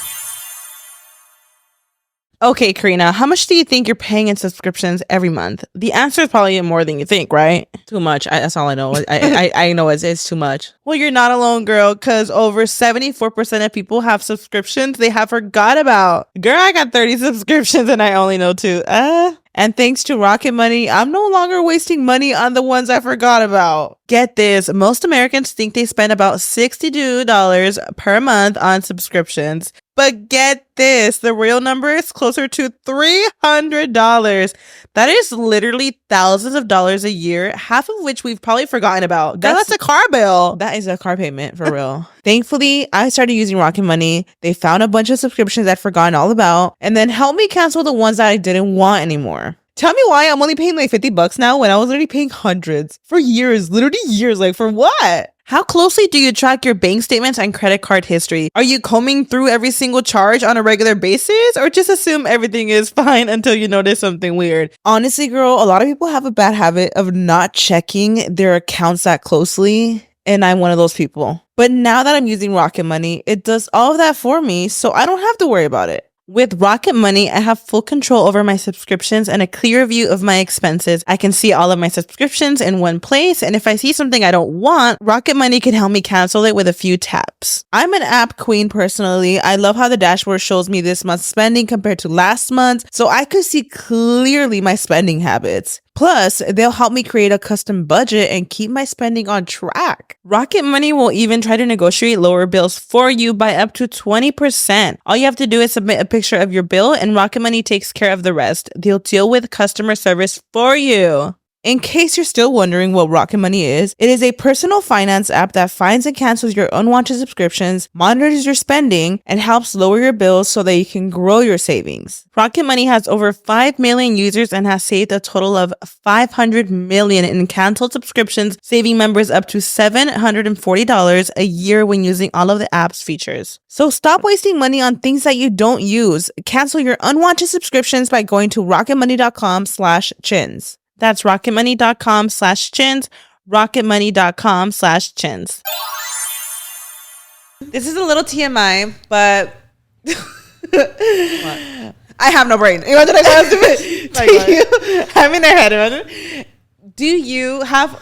Okay, Karina, how much do you think you're paying in subscriptions every month? The answer is probably more than you think, right? Too much. That's all I know. I know it's too much. Well, you're not alone, girl, because over 74% of people have subscriptions they have forgot about. Girl, I got 30 subscriptions and I only know 2. And thanks to Rocket Money, I'm no longer wasting money on the ones I forgot about. Get this, most Americans think they spend about $62 per month on subscriptions. But get this, the real number is closer to $300. That is literally thousands of dollars a year, half of which we've probably forgotten about. That's a car bill. That is a car payment for real. Thankfully, I started using Rocket Money. They found a bunch of subscriptions I'd forgotten all about and then helped me cancel the ones that I didn't want anymore. Tell me why I'm only paying like $50 now when I was already paying hundreds for years, literally years. Like for what? How closely do you track your bank statements and credit card history? Are you combing through every single charge on a regular basis, or just assume everything is fine until you notice something weird? Honestly, girl, a lot of people have a bad habit of not checking their accounts that closely, and I'm one of those people. But now that I'm using Rocket Money, it does all of that for me, so I don't have to worry about it. With Rocket Money, I have full control over my subscriptions and a clear view of my expenses. I can see all of my subscriptions in one place, and if I see something I don't want, Rocket Money can help me cancel it with a few taps. I'm an app queen personally. I love how the dashboard shows me this month's spending compared to last month, so I could see clearly my spending habits. Plus, they'll help me create a custom budget and keep my spending on track. Rocket Money will even try to negotiate lower bills for you by up to 20%. All you have to do is submit a picture of your bill and Rocket Money takes care of the rest. They'll deal with customer service for you. In case you're still wondering what Rocket Money is, it is a personal finance app that finds and cancels your unwanted subscriptions, monitors your spending, and helps lower your bills so that you can grow your savings. Rocket Money has over 5 million users and has saved a total of $500 million in canceled subscriptions, saving members up to $740 a year when using all of the app's features. So stop wasting money on things that you don't use. Cancel your unwanted subscriptions by going to rocketmoney.com/chins. That's rocketmoney.com/chins, rocketmoney.com/chins. This is a little TMI, but I have no brain. Imagine I got stupid. I'm in their head. Imagine. Do you have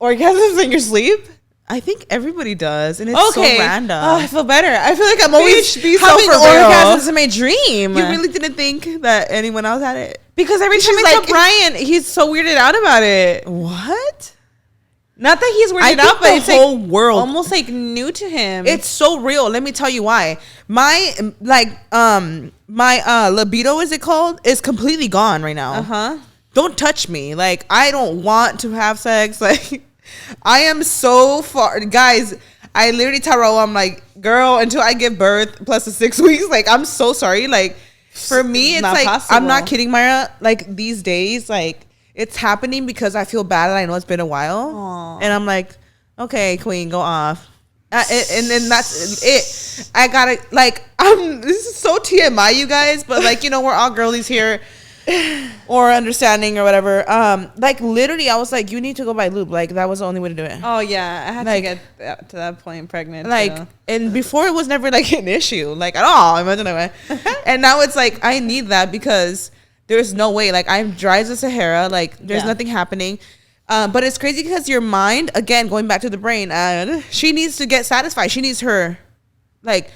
orgasms in your sleep? I think everybody does, and it's so random. Oh, I feel better. I feel like I'm always having orgasms in my dream. You really didn't think that anyone else had it? Because every time I tell Brian, he's so weirded out about it. What? Not that he's weirded out, but it's whole world almost like new to him. It's so real. Let me tell you why. My libido, is it called, is completely gone right now. Don't touch me. Like, I don't want to have sex. Like, I am so far, guys. I literally tell Raul, I'm like, girl, until I give birth plus the 6 weeks, like, I'm so sorry. Like, for me, it's like possible. I'm not kidding, Myra. Like, these days, like, it's happening because I feel bad and I know it's been a while. Aww. And I'm like, okay, queen, go off. And then that's it. I gotta, like, this is so TMI, you guys, but, like, you know, we're all girlies here. Or understanding or whatever. Like, literally, I was like, you need to go buy lube. Like, that was the only way to do it. Oh yeah, I had to get to that point pregnant. Like, and before it was never like an issue, like, at all. Imagine that way. And now it's like, I need that because there's no way. Like, I'm dry as a Sahara. Like, there's nothing happening. But it's crazy because your mind, again, going back to the brain, she needs to get satisfied. She needs her, like,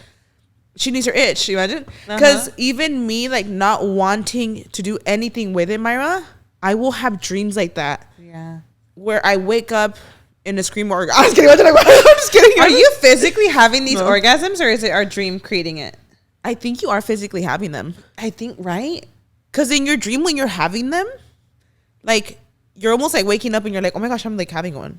she needs her itch, you imagine? Because even me, like, not wanting to do anything with it, Myra, I will have dreams like that. Yeah. Where I wake up in a scream orgasm. I'm just kidding. Are you physically having these orgasms, or is it our dream creating it? I think you are physically having them. I think, right? Because in your dream, when you're having them, like, you're almost like waking up and you're like, oh my gosh, I'm like having one.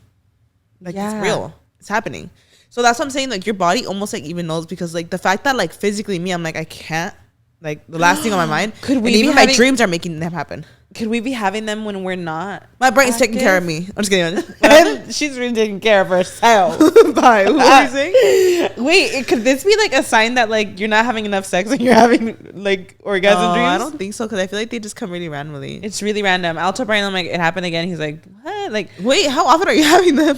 Like, it's real. It's happening. So that's what I'm saying. Like, your body almost like even knows, because like the fact that like physically me, I'm like, I can't. Like, the last thing on my mind. Could we? And even my dreams are making them happen. Could we be having them when we're not? My brain's active? taking care of me. I'm just kidding. She's really taking care of herself. Bye. What are you saying? Wait, could this be like a sign that like you're not having enough sex and you're having like orgasm dreams? I don't think so, because I feel like they just come really randomly. It's really random. I'll tell Brian, I'm like, it happened again. He's like, what? Like, wait, how often are you having them?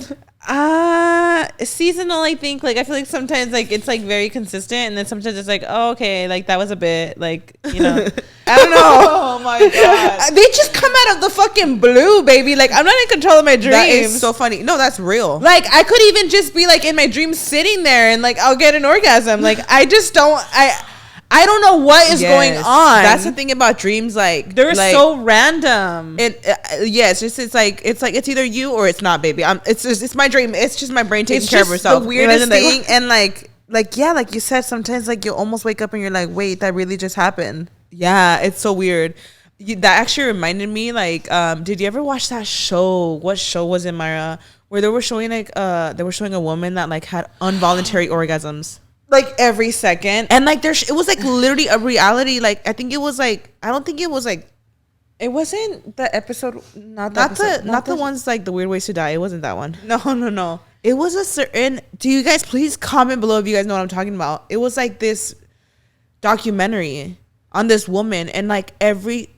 Seasonal, I think. Like, I feel like sometimes like it's like very consistent, and then sometimes it's like, oh, okay, like that was a bit, like, you know. I don't know. Oh my god. They just come out of the fucking blue, baby. Like, I'm not in control of my dreams. That is so funny. No, that's real. Like, I could even just be like in my dreams sitting there and like I'll get an orgasm. Like, I just don't, I don't know what is going on. That's the thing about dreams. Like, they're like, so random. It's like it's either you or it's not, baby. It's my dream. It's just my brain taking care of herself. The weirdest thing. And like you said, sometimes like you almost wake up and you're like, wait, that really just happened. Yeah, it's so weird. That actually reminded me, like, did you ever watch that show? What show was it, Myra? Where they were showing a woman that like had involuntary orgasms. Like every second. And like it was like literally a reality. Like, I think it was like, I don't think it was like, it wasn't the episode, not the ones like the weird ways to die. It wasn't that one. No. It was a certain. Do you guys please comment below if you guys know what I'm talking about? It was like this documentary on this woman, and like every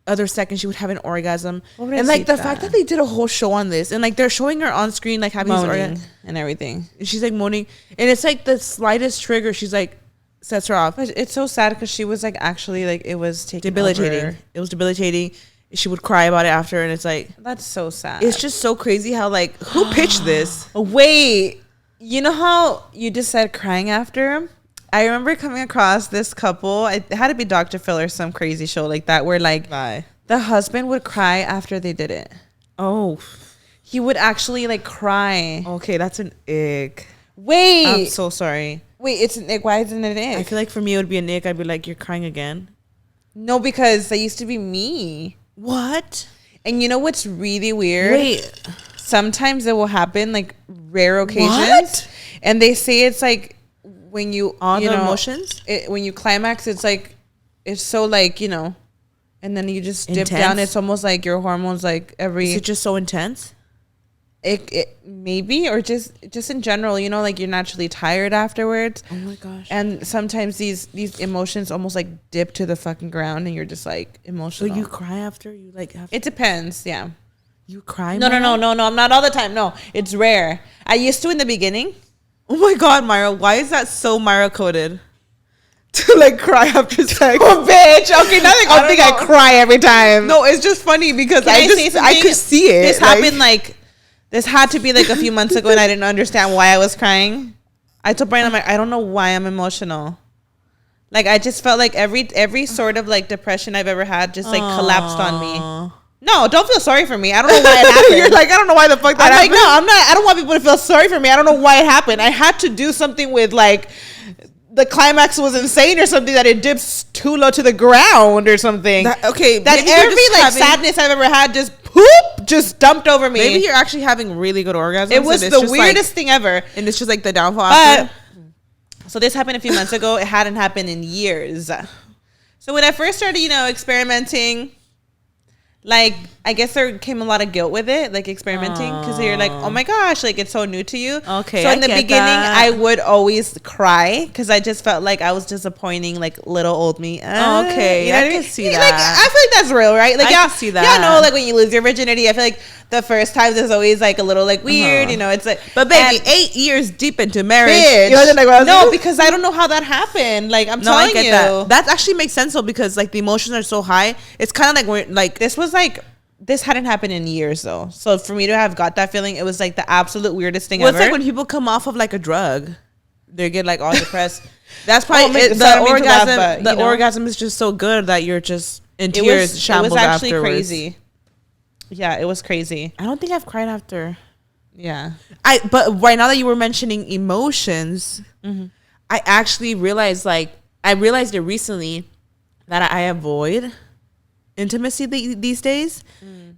other second she would have an orgasm, and like the fact that they did a whole show on this, and like they're showing her on screen like having moaning and everything, and she's like moaning, and it's like the slightest trigger, she's like sets her off. But it's so sad because she was like actually like it was debilitating. Over. It was debilitating. She would cry about it after, and it's like that's so sad. It's just so crazy how like who pitched this? Wait, you know how you just said crying after? I remember coming across this couple. It had to be Dr. Phil or some crazy show like that where like the husband would cry after they did it. Oh, he would actually like cry. Okay, that's an ick. Wait, I'm so sorry. Wait, it's an ick. Why isn't it an ick? I feel like for me it would be an ick. I'd be like, you're crying again. No, because that used to be me. What? And you know what's really weird? Wait, sometimes it will happen like rare occasions. What? And they say it's like when you all the emotions, when you climax, it's like it's so like, you know, and then you just dip intense? down. It's almost like your hormones like every. Is it just so intense? It maybe, or just in general, you know, like you're naturally tired afterwards. Oh my gosh. And sometimes these emotions almost like dip to the fucking ground, and you're just like emotional. So you cry after you like have it depends, yeah. You cry? No, I'm not all the time. No, it's rare. I used to in the beginning. Oh my god, Myra, why is that so Myra coded? To like cry after sex. Oh, bitch. Okay, nothing. I think I cry every time. No, it's just funny because I could see it. This happened like this had to be like a few months ago, and I didn't understand why I was crying. I told Brian, I'm like, I don't know why I'm emotional. Like I just felt like every sort of like depression I've ever had just like collapsed on me. No, don't feel sorry for me. I don't know why it happened. You're like, I don't know why the fuck that happened. I'm like, no, I'm not. I don't want people to feel sorry for me. I don't know why it happened. I had to do something with like the climax was insane or something, that it dips too low to the ground or something. That every like sadness I've ever had just dumped over me. Maybe you're actually having really good orgasms. It was the weirdest thing ever, and it's just like the downfall after. So this happened a few months ago. It hadn't happened in years. So when I first started, you know, experimenting. Like, I guess there came a lot of guilt with it, like experimenting, because you're like, oh my gosh, like it's so new to you. Okay. So in the beginning, I would always cry because I just felt like I was disappointing like little old me. Okay, you know I can see that. Like, I feel like that's real, right? Like, I can see that. Yeah, no, like when you lose your virginity, I feel like the first times is always like a little like weird, you know. It's like, but baby, 8 years deep into marriage, bitch, you know, like, no, because I don't know how that happened. Like, I'm telling you, that actually makes sense though, because like the emotions are so high. It's kind of like we're like this hadn't happened in years though. So for me to have got that feeling, it was like the absolute weirdest thing ever. It's like when people come off of like a drug, they get like all depressed. That's probably the orgasm. The orgasm is just so good that you're just in tears. It was actually afterwards. Crazy. Yeah, it was crazy. I don't think I've cried after. Yeah. But right now that you were mentioning emotions, I actually realized I realized it recently that I avoid intimacy these days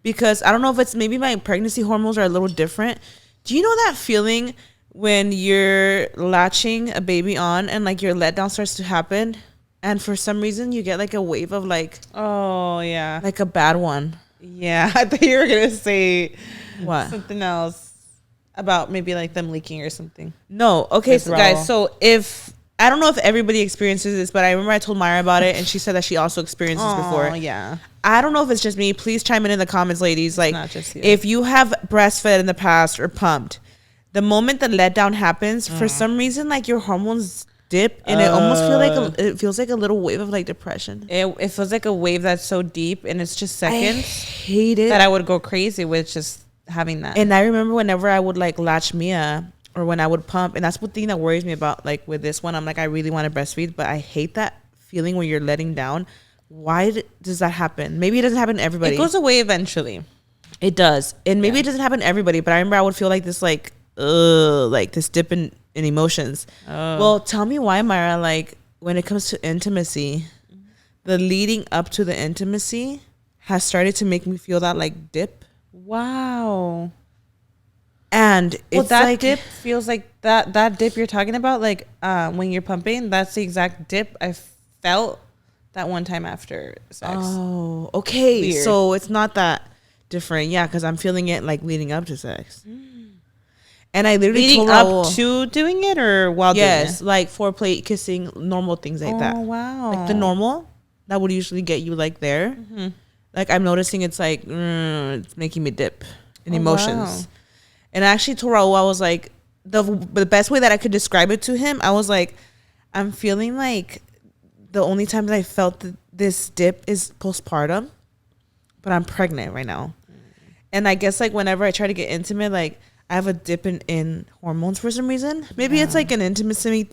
because I don't know if it's maybe my pregnancy hormones are a little different. Do you know that feeling when you're latching a baby on and like your letdown starts to happen, and for some reason you get like a wave of like, oh yeah, like a bad one? Yeah, I thought you were gonna say what, something else about maybe like them leaking or something. No, okay, so guys, so if I don't know if everybody experiences this, but I remember I told Myra about it, and she said that she also experienced this before. Oh, yeah. I don't know if it's just me. Please chime in the comments, ladies. Like, not just you. If you have breastfed in the past or pumped, the moment the letdown happens, for some reason, like your hormones dip, and it almost feels like a little wave of like depression. It feels like a wave that's so deep, and it's just seconds. I hate it. That I would go crazy with just having that. And I remember whenever I would like latch Mia, or when I would pump, and that's the thing that worries me about like with this one. I'm like, I really want to breastfeed, but I hate that feeling when you're letting down. Why does that happen? Maybe it doesn't happen to everybody. It goes away eventually. It does. And maybe it doesn't happen to everybody, but I remember I would feel like this like this dip in emotions. Well, tell me why, Myra, like when it comes to intimacy, the leading up to the intimacy has started to make me feel that like dip. Wow. And it's that like, dip feels like that dip you're talking about, like when you're pumping, that's the exact dip I felt that one time after sex. Oh, okay. Weird. So it's not that different. Yeah, because I'm feeling it like leading up to sex. And I literally leading told up Raul, to doing it or while doing it? yes, like foreplay, kissing, normal things like that. Oh, wow. Like the normal that would usually get you like there. Mm-hmm. Like I'm noticing it's like it's making me dip in emotions. Wow. And I actually told Raul, I was like, the best way that I could describe it to him, I was like, I'm feeling like the only time that I felt this dip is postpartum, but I'm pregnant right now. And I guess like whenever I try to get intimate, like I have a dip in hormones for some reason. Maybe it's like an intimacy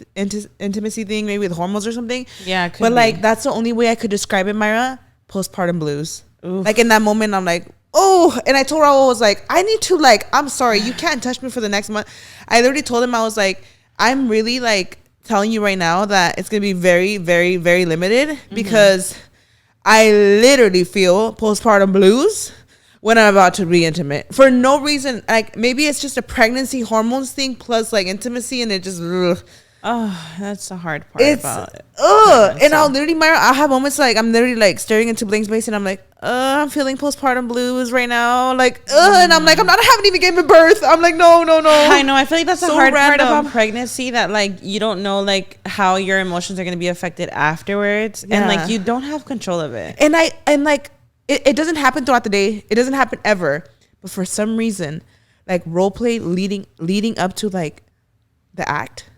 thing, maybe with hormones or something. Yeah, but like that's the only way I could describe it, Myra. Postpartum blues. Oof. Like in that moment, I'm like, oh. And I told Raul, I was like, I need to like, I'm sorry, you can't touch me for the next month. I literally told him, I was like, I'm really like telling you right now that it's gonna be very, very, very limited because I literally feel postpartum blues when I'm about to be intimate for no reason. Like maybe it's just a pregnancy hormones thing plus like intimacy, and it just oh, that's the hard part about it. And I'll literally, Myra, I'll have moments like I'm literally like staring into blank space and I'm like, I'm feeling postpartum blues right now. Like, and I'm like, I haven't even given birth. I'm like, no. I know. I feel like that's the hard part about pregnancy, that like you don't know like how your emotions are going to be affected afterwards. Yeah. And like you don't have control of it. And like, it doesn't happen throughout the day. It doesn't happen ever. But for some reason, like role play leading up to like the act,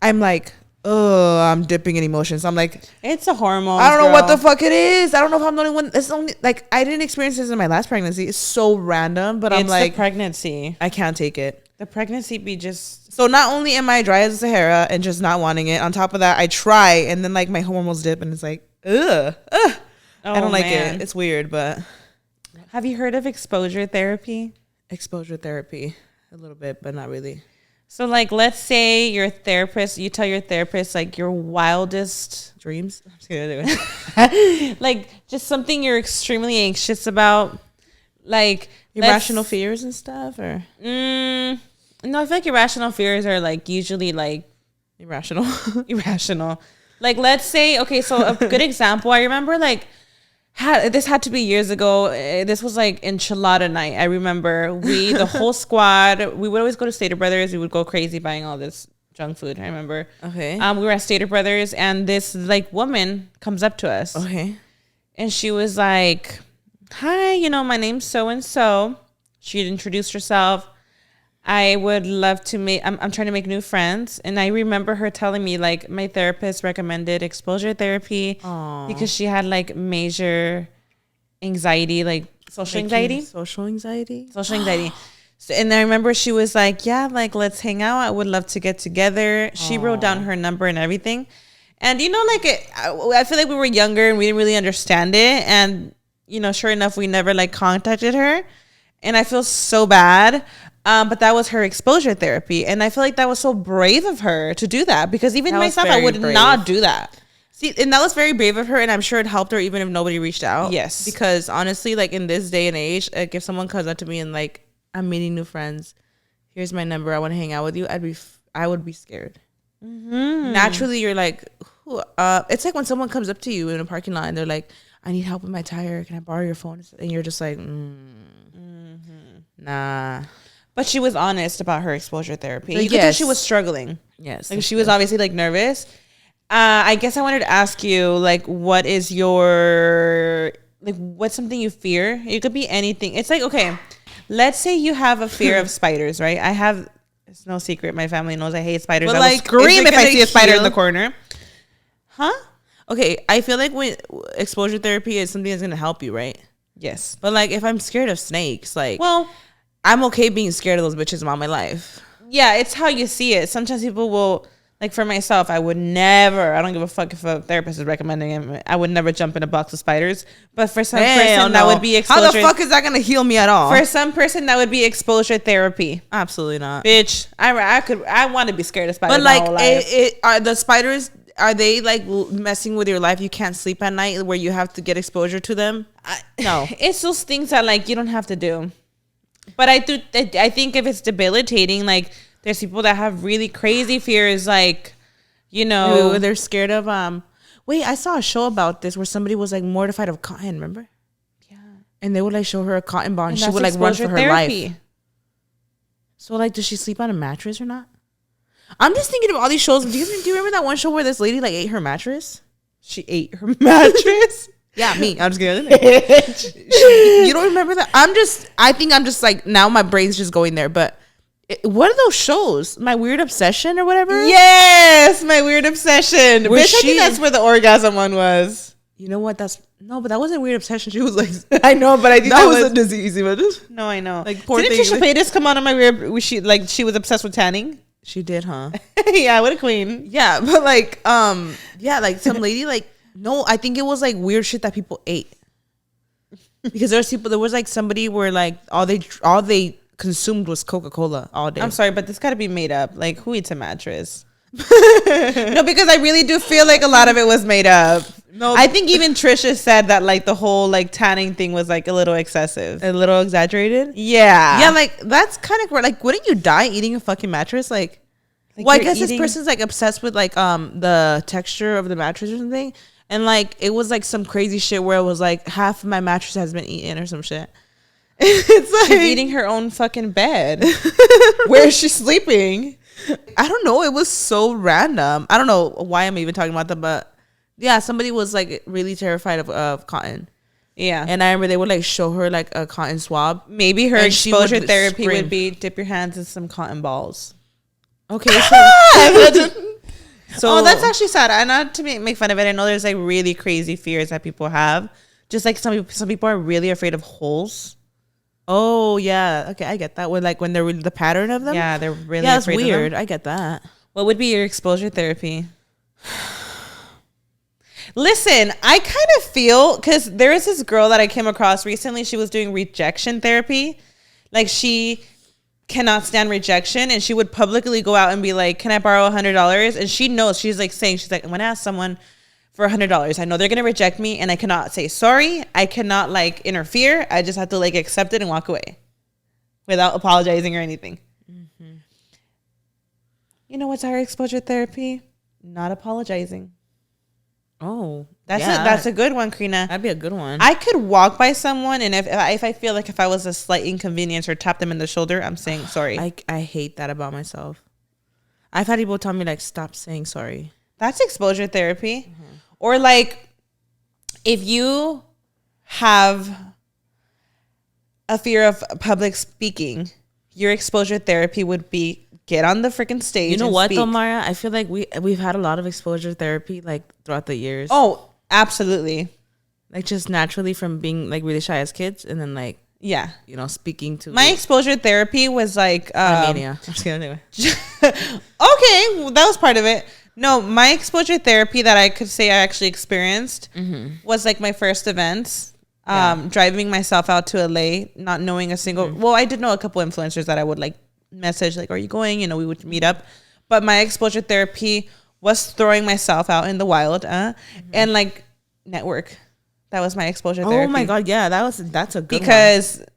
I'm like, oh, I'm dipping in emotions. I'm like, it's a hormone. I don't know what the fuck it is. I don't know if I'm the only one. It's only like I didn't experience this in my last pregnancy. It's so random, but I'm like, the pregnancy. I can't take it. The pregnancy be just. So not only am I dry as a Sahara and just not wanting it, on top of that, I try and then like my hormones dip and it's like, ugh. I don't like it. It's weird, but. Have you heard of exposure therapy? Exposure therapy, a little bit, but not really. So like, let's say your therapist, you tell your therapist like your wildest dreams. I'm just kidding. Like just something you're extremely anxious about, like irrational fears and stuff, or. No, I feel like irrational fears are like usually like irrational. Like let's say, okay, so a good example. I remember like. This had to be years ago. This was like enchilada night. I remember the whole squad, we would always go to Stater Brothers. We would go crazy buying all this junk food. I remember. Okay. We were at Stater Brothers and this like woman comes up to us. Okay. And she was like, hi, my name's so-and-so. She'd introduced herself. I would love to I'm trying to make new friends. And I remember her telling me like my therapist recommended exposure therapy. Aww. Because she had like major anxiety, like social anxiety. Social anxiety. So, and I remember she was like, yeah, like let's hang out. I would love to get together. She wrote down her number and everything. And I feel like we were younger and we didn't really understand it. And, sure enough, we never like contacted her. And I feel so bad. But that was her exposure therapy. And I feel like that was so brave of her to do that, because even myself, I would not do that. See, and that was very brave of her. And I'm sure it helped her even if nobody reached out. Yes. Because honestly, like in this day and age, like if someone comes up to me and like, I'm meeting new friends, here's my number, I want to hang out with you, I would be scared. Mm-hmm. Naturally, you're like, it's like when someone comes up to you in a parking lot and they're like, I need help with my tire, can I borrow your phone? And you're just like, nah. But she was honest about her exposure therapy. You could tell she was struggling. Yes. Like she was obviously like nervous. I guess I wanted to ask you, like, what is what's something you fear? It could be anything. It's like, okay, let's say you have a fear of spiders, right? It's no secret. My family knows I hate spiders. But I will scream if I see a spider in the corner. Huh? Okay, I feel like when exposure therapy is something that's going to help you, right? Yes. But like if I'm scared of snakes, like, well, I'm okay being scared of those bitches all my life. Yeah, it's how you see it. Sometimes people will, like for myself, I don't give a fuck if a therapist is recommending it. I would never jump in a box of spiders. But for some person, that would be exposure. How the fuck is that going to heal me at all? For some person, that would be exposure therapy. Absolutely not. Bitch, I want to be scared of spiders. But like, are the spiders, are they like messing with your life? You can't sleep at night where you have to get exposure to them? No. It's those things that like you don't have to do. But I think if it's debilitating, like there's people that have really crazy fears, like, they're scared of wait, I saw a show about this where somebody was like mortified of cotton, remember? Yeah. And they would like show her a cotton ball and she would like run for her life. So like, does she sleep on a mattress or not? I'm just thinking of all these shows. Do you remember that one show where this lady like ate her mattress? She ate her mattress. Yeah, me. I'm just kidding. You don't remember that? I think I'm just like, now my brain's just going there. But what are those shows? My Weird Obsession or whatever? Yes, My Weird Obsession. Bitch, I think that's where the orgasm one was. You know what? But that wasn't Weird Obsession. She was like, I know, but I think that was a disease. No, I know. Like, poor Didn't Trisha Paytas come on My Weird? She was obsessed with tanning. She did, huh? Yeah, what a queen. Yeah, but like, like some lady, like, no, I think it was like weird shit that people ate. Because there was like somebody where like all they consumed was Coca-Cola all day. I'm sorry, but this got to be made up. Like, who eats a mattress? No, because I really do feel like a lot of it was made up. No, I think even Trisha said that like the whole like tanning thing was like a little excessive, a little exaggerated. Yeah, like that's kind of like, wouldn't you die eating a fucking mattress? Like well, I guess this person's like obsessed with like the texture of the mattress or something, and like it was like some crazy shit where it was like half of my mattress has been eaten or some shit. It's like she's eating her own fucking bed. Where is she sleeping? I don't know. It was so random. I don't know why I'm even talking about that, but yeah, somebody was like really terrified of cotton. Yeah, and I remember they would like show her like a cotton swab. Maybe her exposure therapy would be dip your hands in some cotton balls. Okay, so that's actually sad. I not to make fun of it. I know there's like really crazy fears that people have. Just like some people are really afraid of holes. Oh yeah, okay, I get that. When they're really the pattern of them. Yeah, they're really that's weird. I get that. What would be your exposure therapy? Listen, I kind of feel because there is this girl that I came across recently. She was doing rejection therapy. Like she cannot stand rejection, and she would publicly go out and be like, "Can I borrow $100?" And she knows she's like, "I'm gonna ask someone for $100. I know they're gonna reject me, and I cannot say sorry. I cannot like interfere. I just have to like accept it and walk away without apologizing or anything." Mm-hmm. You know what's our exposure therapy? Not apologizing. Oh, that's a good one, Karina. That'd be a good one. I could walk by someone, and if I feel like if I was a slight inconvenience or tap them in the shoulder, I'm saying sorry. I hate that about myself. I've had people tell me like, stop saying sorry. That's exposure therapy. Mm-hmm. Or like, if you have a fear of public speaking, your exposure therapy would be get on the freaking stage. You know what, though, Mara? I feel like we've had a lot of exposure therapy like throughout the years. Oh, absolutely. Like just naturally from being like really shy as kids, and then like speaking to my exposure therapy was like mania. I'm just kidding. Anyway. Okay, well, that was part of it. No, my exposure therapy that I could say I actually experienced was like my first events. Driving myself out to LA, not knowing a single. Well, I did know a couple influencers that I would like message like, "Are you going?" We would meet up. But my exposure therapy was throwing myself out in the wild, and like network. That was my exposure therapy. Oh my god, yeah, that's a good because one.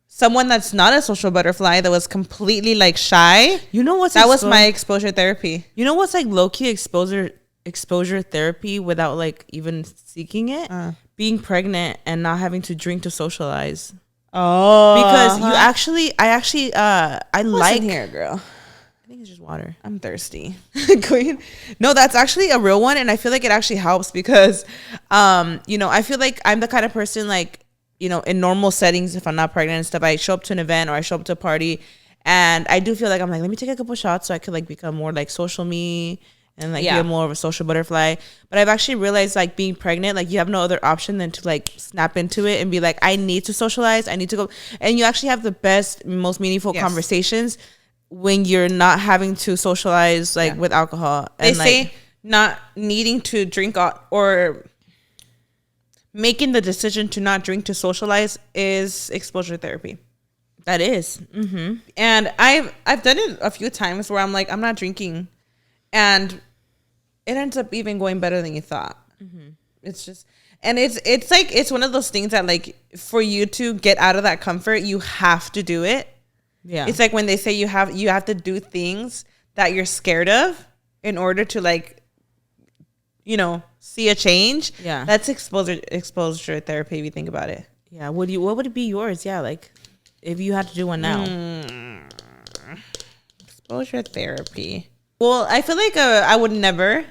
Someone that's not a social butterfly that was completely like shy. You know what's that was my exposure therapy. You know what's like low key exposure therapy without like even seeking it? Being pregnant and not having to drink to socialize. Oh, because I like here, girl. I think it's just water. I'm thirsty. Queen. No, that's actually a real one, and I feel like it actually helps because, I feel like I'm the kind of person like, in normal settings, if I'm not pregnant and stuff, I show up to an event or I show up to a party, and I do feel like I'm like, let me take a couple shots so I could like become more like social me. And like be more of a social butterfly. But I've actually realized like being pregnant, like you have no other option than to like snap into it and be like, I need to socialize. I need to go. And you actually have the best, most meaningful conversations when you're not having to socialize like with alcohol. And they say not needing to drink or making the decision to not drink to socialize is exposure therapy. That is. Mm-hmm. And I've done it a few times where I'm like, I'm not drinking. And it ends up even going better than you thought. Mm-hmm. It's just, and it's like, it's one of those things that like, for you to get out of that comfort, you have to do it. Yeah. It's like when they say you have to do things that you're scared of in order to like, see a change. Yeah. That's exposure therapy if you think about it. Yeah. What would it be yours? Yeah. Like if you had to do one now. Exposure therapy. Well, I feel like I would never.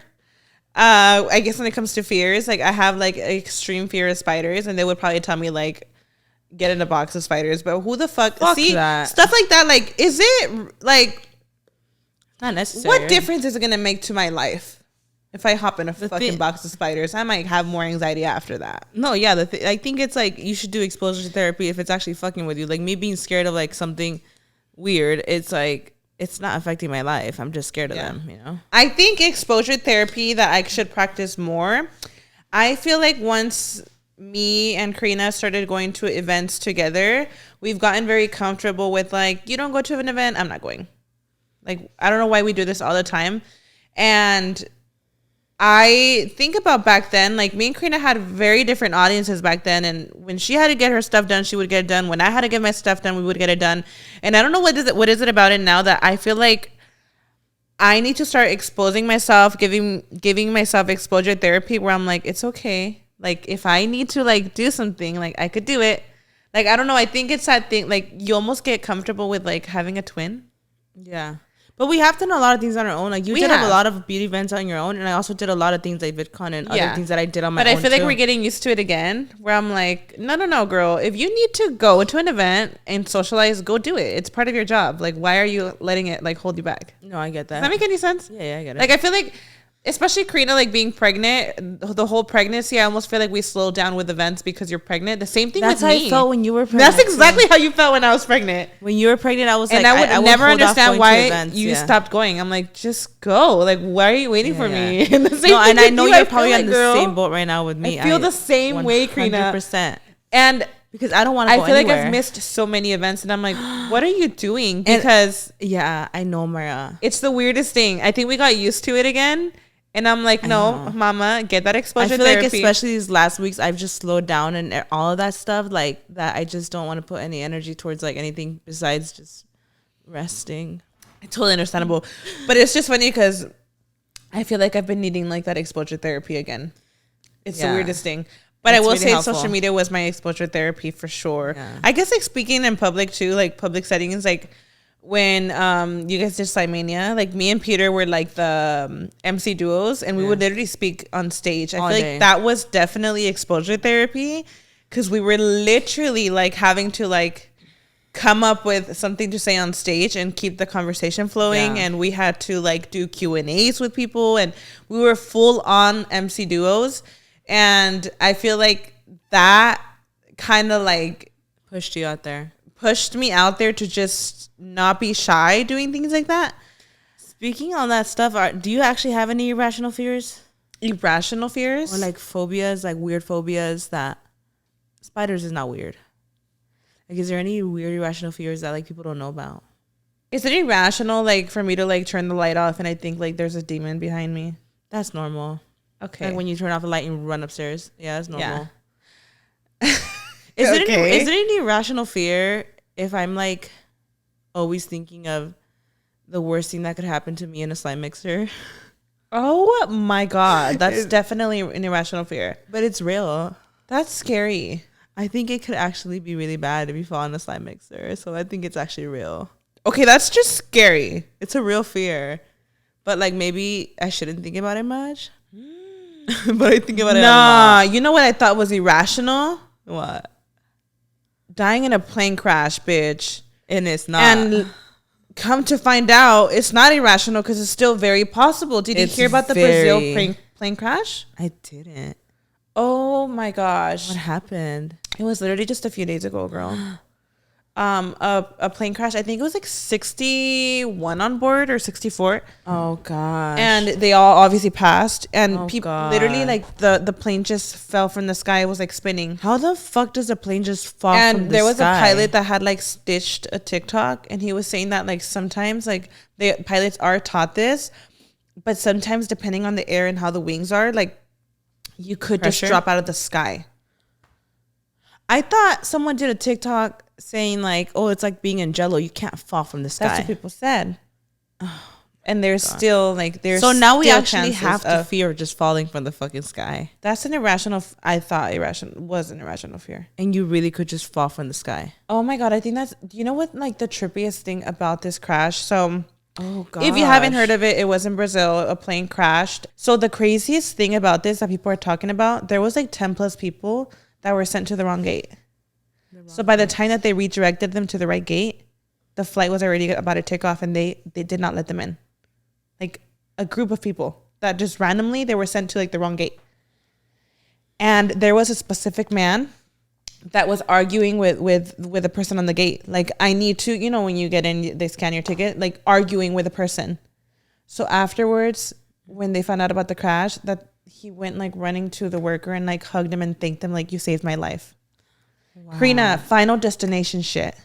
I guess when it comes to fears, like I have like extreme fear of spiders, and they would probably tell me like get in a box of spiders. But who the fuck see that. Stuff like that? Like, is it like not necessary? What difference is it gonna make to my life if I hop in a fucking box of spiders? I might have more anxiety after that. No, yeah, I think it's like you should do exposure therapy if it's actually fucking with you. Like me being scared of like something weird, it's like. It's not affecting my life. I'm just scared of them, you know? I think exposure therapy that I should practice more. I feel like once me and Karina started going to events together, we've gotten very comfortable with like, you don't go to an event, I'm not going. Like, I don't know why we do this all the time. And I think about back then, like me and Karina had very different audiences back then. And when she had to get her stuff done, she would get it done. When I had to get my stuff done, we would get it done. And I don't know what is it about it now that I feel like I need to start exposing myself, giving myself exposure therapy where I'm like, it's okay. Like if I need to like do something, like I could do it. Like, I don't know. I think it's that thing. Like you almost get comfortable with like having a twin. Yeah. But we have done a lot of things on our own. Like you did a lot of beauty events on your own, and I also did a lot of things like VidCon and other things that I did on my own. But I feel like we're getting used to it again. Where I'm like, no, girl. If you need to go to an event and socialize, go do it. It's part of your job. Like, why are you letting it like hold you back? No, I get that. Does that make any sense? Yeah, I get it. Like I feel like, especially Karina, like being pregnant, the whole pregnancy, I almost feel like we slowed down with events because you're pregnant. The same thing with me. That's how I felt when you were pregnant. That's exactly how you felt when I was pregnant. When you were pregnant, I was like, and I would never understand why you stopped going. I'm like, just go. Like, why are you waiting for me? And the same no, and I know you're probably on the same boat right now with me. I feel the same way, Karina. 100%. And because I don't want to go anywhere. I feel like I've missed so many events, and I'm like, what are you doing? Because I know, Mara. It's the weirdest thing. I think we got used to it again. And I'm like, no, mama, get that exposure therapy. I feel like especially these last weeks, I've just slowed down and all of that stuff like that. I just don't want to put any energy towards like anything besides just resting. Totally understandable. But it's just funny because I feel like I've been needing like that exposure therapy again. It's the weirdest thing. But I will say social media was my exposure therapy for sure. Yeah. I guess like speaking in public too, like public settings, like when you guys did Slimania, like me and Peter were like the MC duos, and we would literally speak on stage. I feel like that was definitely exposure therapy because we were literally like having to like come up with something to say on stage and keep the conversation flowing. And we had to like do Q&As with people, and we were full on MC duos. And I feel like that kind of like pushed me out there to just not be shy doing things like that. Speaking on that stuff, do you actually have any irrational fears? Irrational fears? Or like phobias, like weird phobias that spiders is not weird. Like, is there any weird irrational fears that like people don't know about? Is it irrational like for me to like turn the light off and I think like there's a demon behind me? That's normal. Okay. Like when you turn off the light and run upstairs. Yeah, that's normal. Yeah. Is it an irrational fear if I'm like always thinking of the worst thing that could happen to me in a slime mixer? Oh my God. That's definitely an irrational fear. But it's real. That's scary. I think it could actually be really bad if you fall in a slime mixer. So I think it's actually real. Okay, that's just scary. It's a real fear. But like maybe I shouldn't think about it much. But I think about it a lot. You know what I thought was irrational? What? Dying in a plane crash, bitch. And it's not. And come to find out, it's not irrational because it's still very possible. Did you hear about the Brazil plane crash? I didn't. Oh my gosh. What happened? It was literally just a few days ago, girl. A plane crash. I think it was like 61 on board or 64. Oh gosh. And they all obviously passed. And people literally like the plane just fell from the sky. It was like spinning. How the fuck does a plane just fall from the sky? And there was a pilot that had like stitched a TikTok, and he was saying that like sometimes like the pilots are taught this, but sometimes depending on the air and how the wings are, like you could just drop out of the sky. I thought someone did a TikTok saying like, oh, it's like being in Jello. You can't fall from the sky. That's what people said. And there's still like so now we actually have to fear just falling from the fucking sky. That's an irrational. I thought was an irrational fear. And you really could just fall from the sky. Oh my God, I think that's. You know what? Like the trippiest thing about this crash. So Oh, gosh. If you haven't heard of it, it was in Brazil. A plane crashed. So the craziest thing about this that people are talking about, there was like 10 plus people that were sent to the wrong gate. So by the time that they redirected them to the right gate, the flight was already about to take off and they did not let them in. Like a group of people that just randomly, they were sent to like the wrong gate. And there was a specific man that was arguing with a person on the gate. Like, I need to, you know, when you get in, they scan your ticket, like arguing with a person. So afterwards, when they found out about the crash, that he went like running to the worker and like hugged him and thanked him like, you saved my life. Wow. Karina, Final Destination shit.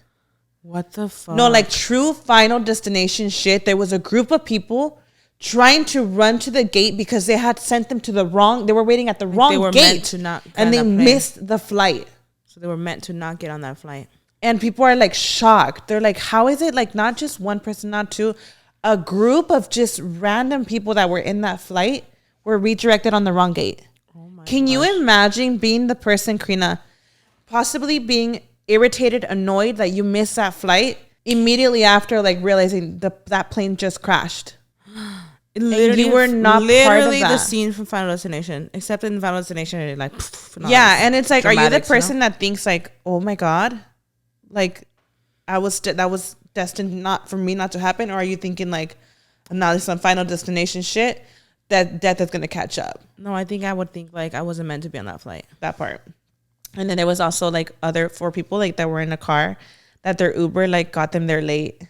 What the fuck? No, like true Final Destination shit. There was a group of people trying to run to the gate because they had sent them to the wrong, they were waiting at the wrong they were gate. Meant to not and they missed the flight. So they were meant to not get on that flight. And people are like shocked. They're like, how is it like not just one person, not two, a group of just random people that were in that flight were redirected on the wrong gate? Oh my Can gosh. You imagine being the person, Karina, possibly being irritated, annoyed that you missed that flight immediately after like realizing that plane just crashed? Literally, you were not part of that. The scene from Final Destination, except in Final Destination, it like yeah, and it's like, are you the person that thinks like, oh my god, like that was destined not for me not to happen, or are you thinking like, now this is some Final Destination shit that death is gonna catch up? No, I think I would think like I wasn't meant to be on that flight. That part, and then there was also like other 4 people like that were in a car that their Uber like got them there late.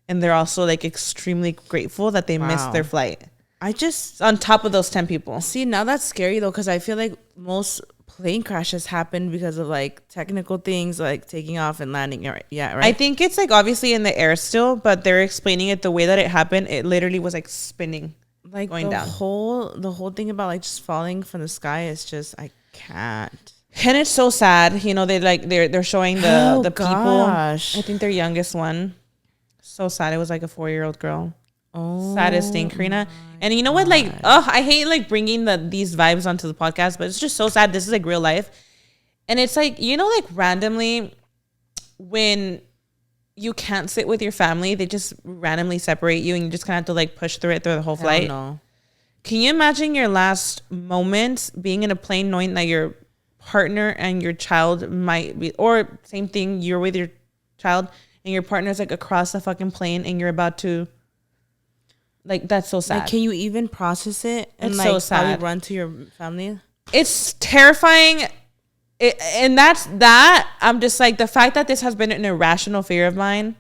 And they're also like extremely grateful that they missed their flight. I just on top of those 10 people. See, now that's scary though, because I feel like most plane crashes happen because of like technical things like taking off and landing. Yeah, right. I think it's like obviously in the air still, but they're explaining it the way that it happened. It literally was like spinning, like going down. The whole thing about like just falling from the sky is just I can't. And it's so sad, you know. They're showing the people. I think their youngest one. So sad. It was like a 4-year-old girl. Oh, saddest thing, Karina. And you know what? Like, I hate like bringing these vibes onto the podcast, but it's just so sad. This is like real life, and it's like, you know, like randomly when you can't sit with your family, they just randomly separate you, and you just kind of have to like push through the whole flight. No. Can you imagine your last moments being in a plane, knowing that your partner and your child might be, or same thing, you're with your child and your partner's like across the fucking plane and you're about to, like, that's so sad. Like, can you even process it? And it's like, so sad. probably run to your family? It's terrifying. And that's that. I'm just like, the fact that this has been an irrational fear of mine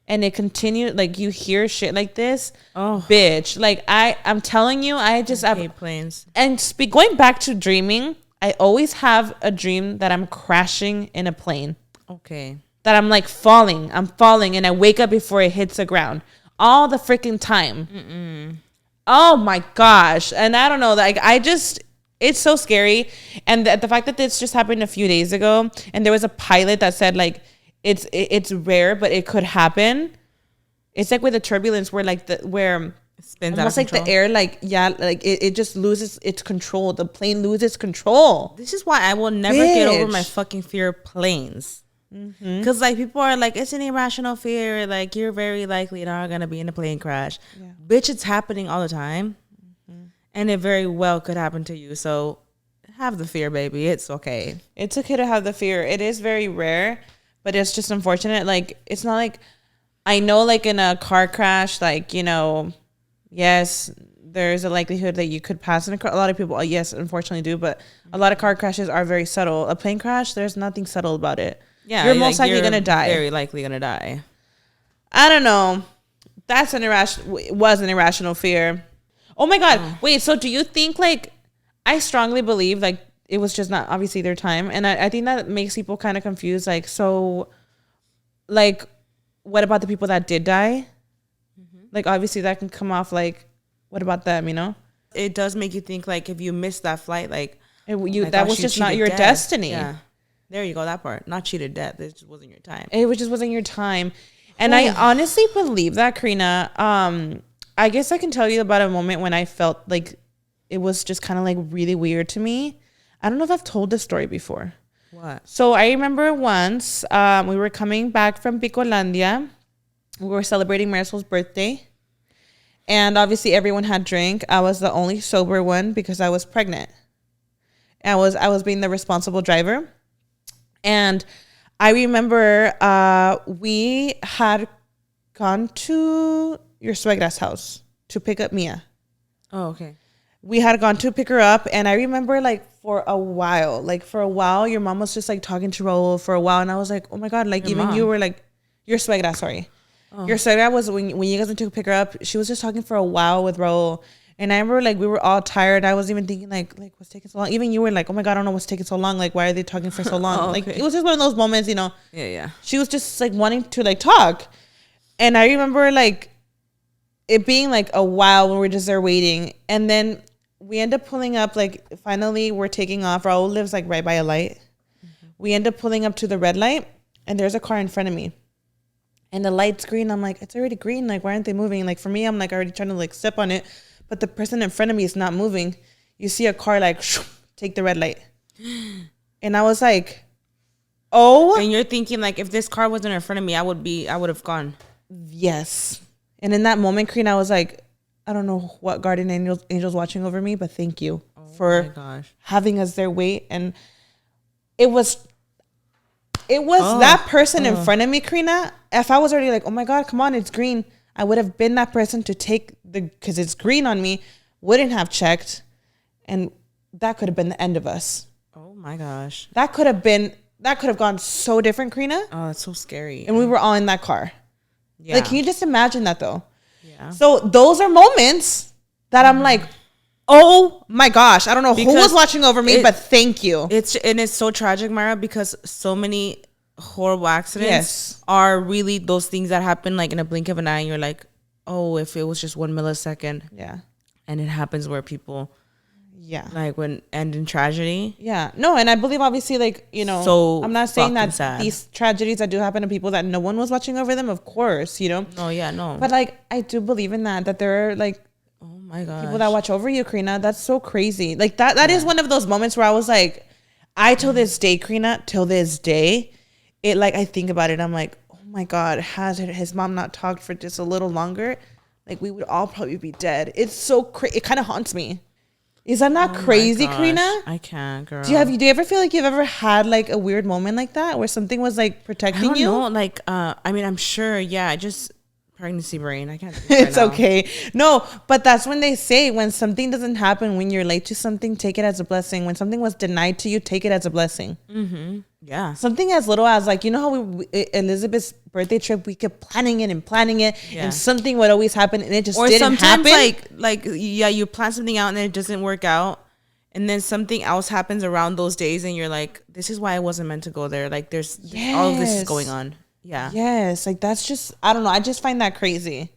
and it continued, like, you hear shit like this. Oh, bitch. Like, I'm telling you, I hate planes. And going back to dreaming, I always have a dream that I'm crashing in a plane. Okay. That I'm like falling. I'm falling and I wake up before it hits the ground. All the freaking time. Mm-mm. Oh my gosh. And I don't know. Like, it's so scary. And the fact that this just happened a few days ago, and there was a pilot that said like, it's rare, but it could happen. It's like with the turbulence where like where spins almost like the air, like, yeah, like it just loses its control. The plane loses control. This is why I will never get over my fucking fear of planes. Because like people are like, it's an irrational fear, like you're very likely not gonna be in a plane crash. Bitch, it's happening all the time. And it very well could happen to you. So have the fear, baby. It's okay. It's okay to have the fear. It is very rare, but it's just unfortunate. Like, it's not like, I know like in a car crash, like, you know, yes, there's a likelihood that you could pass in a car. A lot of people, yes, unfortunately do, but a lot of car crashes are very subtle. A plane crash, there's nothing subtle about it. Yeah, you're most likely gonna die. Very likely gonna die. I don't know. That's was an irrational fear. Oh my god! Wait. So do you think like? I strongly believe like it was just not obviously their time, and I think that makes people kind of confused. Like, so, like, what about the people that did die? Like, obviously that can come off like, what about them? You know, it does make you think like if you missed that flight, like that was just not your destiny. Yeah. There you go, that part. Not cheated death. It just wasn't your time. It just wasn't your time. And I honestly believe that, Karina. I guess I can tell you about a moment when I felt like it was just kind of like really weird to me. I don't know if I've told this story before. What? So I remember once we were coming back from Picolandia. We were celebrating Marisol's birthday. And obviously everyone had drank. I was the only sober one because I was pregnant. I was being the responsible driver. And I remember we had gone to your suegra's house to pick up Mia. Oh, okay. We had gone to pick her up, and I remember like for a while, your mom was just like talking to Raul for a while, and I was like, oh my God, like your even mom. You were like, your suegra, sorry. Oh. Your suegra was when you guys went to pick her up, she was just talking for a while with Raul. And I remember like we were all tired. I was even thinking like what's taking so long? Even you were like, oh my God, I don't know what's taking so long. Like, why are they talking for so long? Oh, okay. Like it was just one of those moments, you know. Yeah. She was just like wanting to like talk. And I remember like it being like a while when we were just there waiting. And then we end up pulling up, like finally we're taking off. Raul lives like right by a light. Mm-hmm. We end up pulling up to the red light, and there's a car in front of me. And the light's green. I'm like, it's already green. Like, why aren't they moving? Like for me, I'm like already trying to like step on it. But the person in front of me is not moving. You see a car like take the red light. And I was like, oh. And you're thinking like, if this car wasn't in front of me, I would have gone. Yes. And in that moment, Karina, I was like, I don't know what guardian angel's watching over me, but thank you for having us there wait. And it was that person in front of me, Karina. If I was already like, oh my God, come on, it's green, I would have been that person to take because it's green on me, wouldn't have checked. And that could have been the end of us. Oh my gosh. That could have gone so different, Karina. Oh, that's so scary. And we were all in that car. Yeah. Like, can you just imagine that though? Yeah. So those are moments that I'm like, oh my gosh, I don't know who was watching over me, but thank you. It's so tragic, Mara, because so many horrible accidents are really those things that happen like in a blink of an eye, and you're like, oh, if it was just 1 millisecond. Yeah. And it happens where people like when end in tragedy. Yeah. No, and I believe obviously like, you know, so I'm not saying that these tragedies that do happen to people that no one was watching over them, of course, you know. No, yeah, no. But like I do believe in that there are like, oh my God, people that watch over you, Karina. That's so crazy. Like that is one of those moments where I was like, till this day, Karina, it like I think about it, I'm like, oh my God, has his mom not talked for just a little longer, like we would all probably be dead. It's so crazy. It kind of haunts me. Is that not crazy, Karina? I can't, girl. Do you ever feel like you've ever had like a weird moment like that where something was like protecting you? No, like I mean, I'm sure. Yeah, just pregnancy brain. I can't. It's okay. No, but that's when they say when something doesn't happen when you're late to something, take it as a blessing. When something was denied to you, take it as a blessing. Mm-hmm. Yeah. Something as little as like, you know how Elizabeth's birthday trip, we kept planning it, and something would always happen, and it just didn't happen. Like you plan something out and then it doesn't work out, and then something else happens around those days, and you're like, this is why I wasn't meant to go there. Like there's all of this is going on. Yeah. Yes. Like that's just, I don't know. I just find that crazy.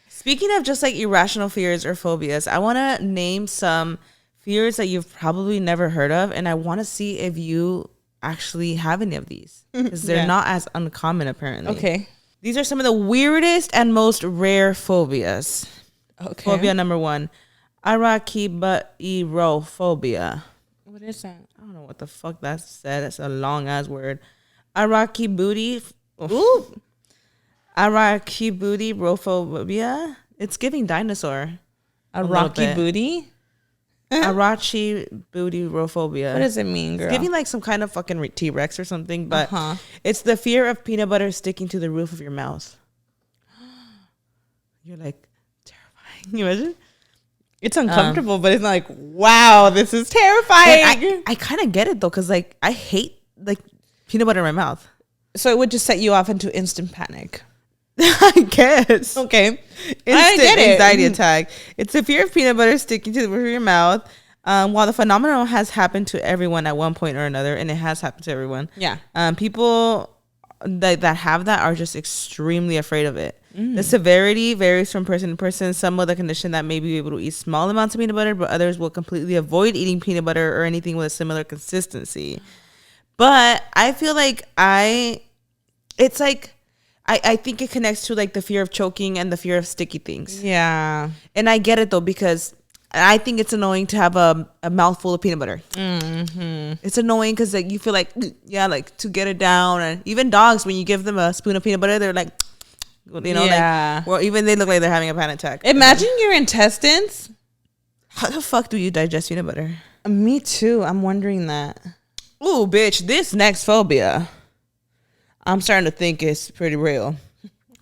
Speaking of just like irrational fears or phobias, I want to name some fears that you've probably never heard of, and I want to see if you actually have any of these, because they're not as uncommon apparently. Okay. These are some of the weirdest and most rare phobias. Okay. Phobia number 1, arachibutyrophobia. What is that? I don't know what the fuck that said. It's a long ass word. Arachibutyrophobia. It's giving dinosaur. Arachibuty? Arachibutyrophobia. What does it mean, girl? It's giving like some kind of fucking T-Rex or something, but it's the fear of peanut butter sticking to the roof of your mouth. You're like, terrifying. You imagine? It's uncomfortable, but it's not like, wow, this is terrifying. I kind of get it though, because like I hate like peanut butter in my mouth. So it would just set you off into instant panic. I guess. Okay. Instant anxiety attack. It's a fear of peanut butter sticking to the roof of your mouth. While the phenomenon has happened to everyone at one point or another, and it has happened to everyone. Yeah. People that have that are just extremely afraid of it. The severity varies from person to person. Some with a condition that may be able to eat small amounts of peanut butter, but others will completely avoid eating peanut butter or anything with a similar consistency. But I feel like I think it connects to like the fear of choking and the fear of sticky things. Yeah. And I get it though, because I think it's annoying to have a mouthful of peanut butter. Mm-hmm. It's annoying because like you feel like, like to get it down. And even dogs, when you give them a spoon of peanut butter, they're like, You know, like, well, even they look like they're having a panic attack. Imagine your intestines. How the fuck do you digest peanut butter? Me too. I'm wondering that. Ooh, bitch, this next phobia, I'm starting to think it's pretty real.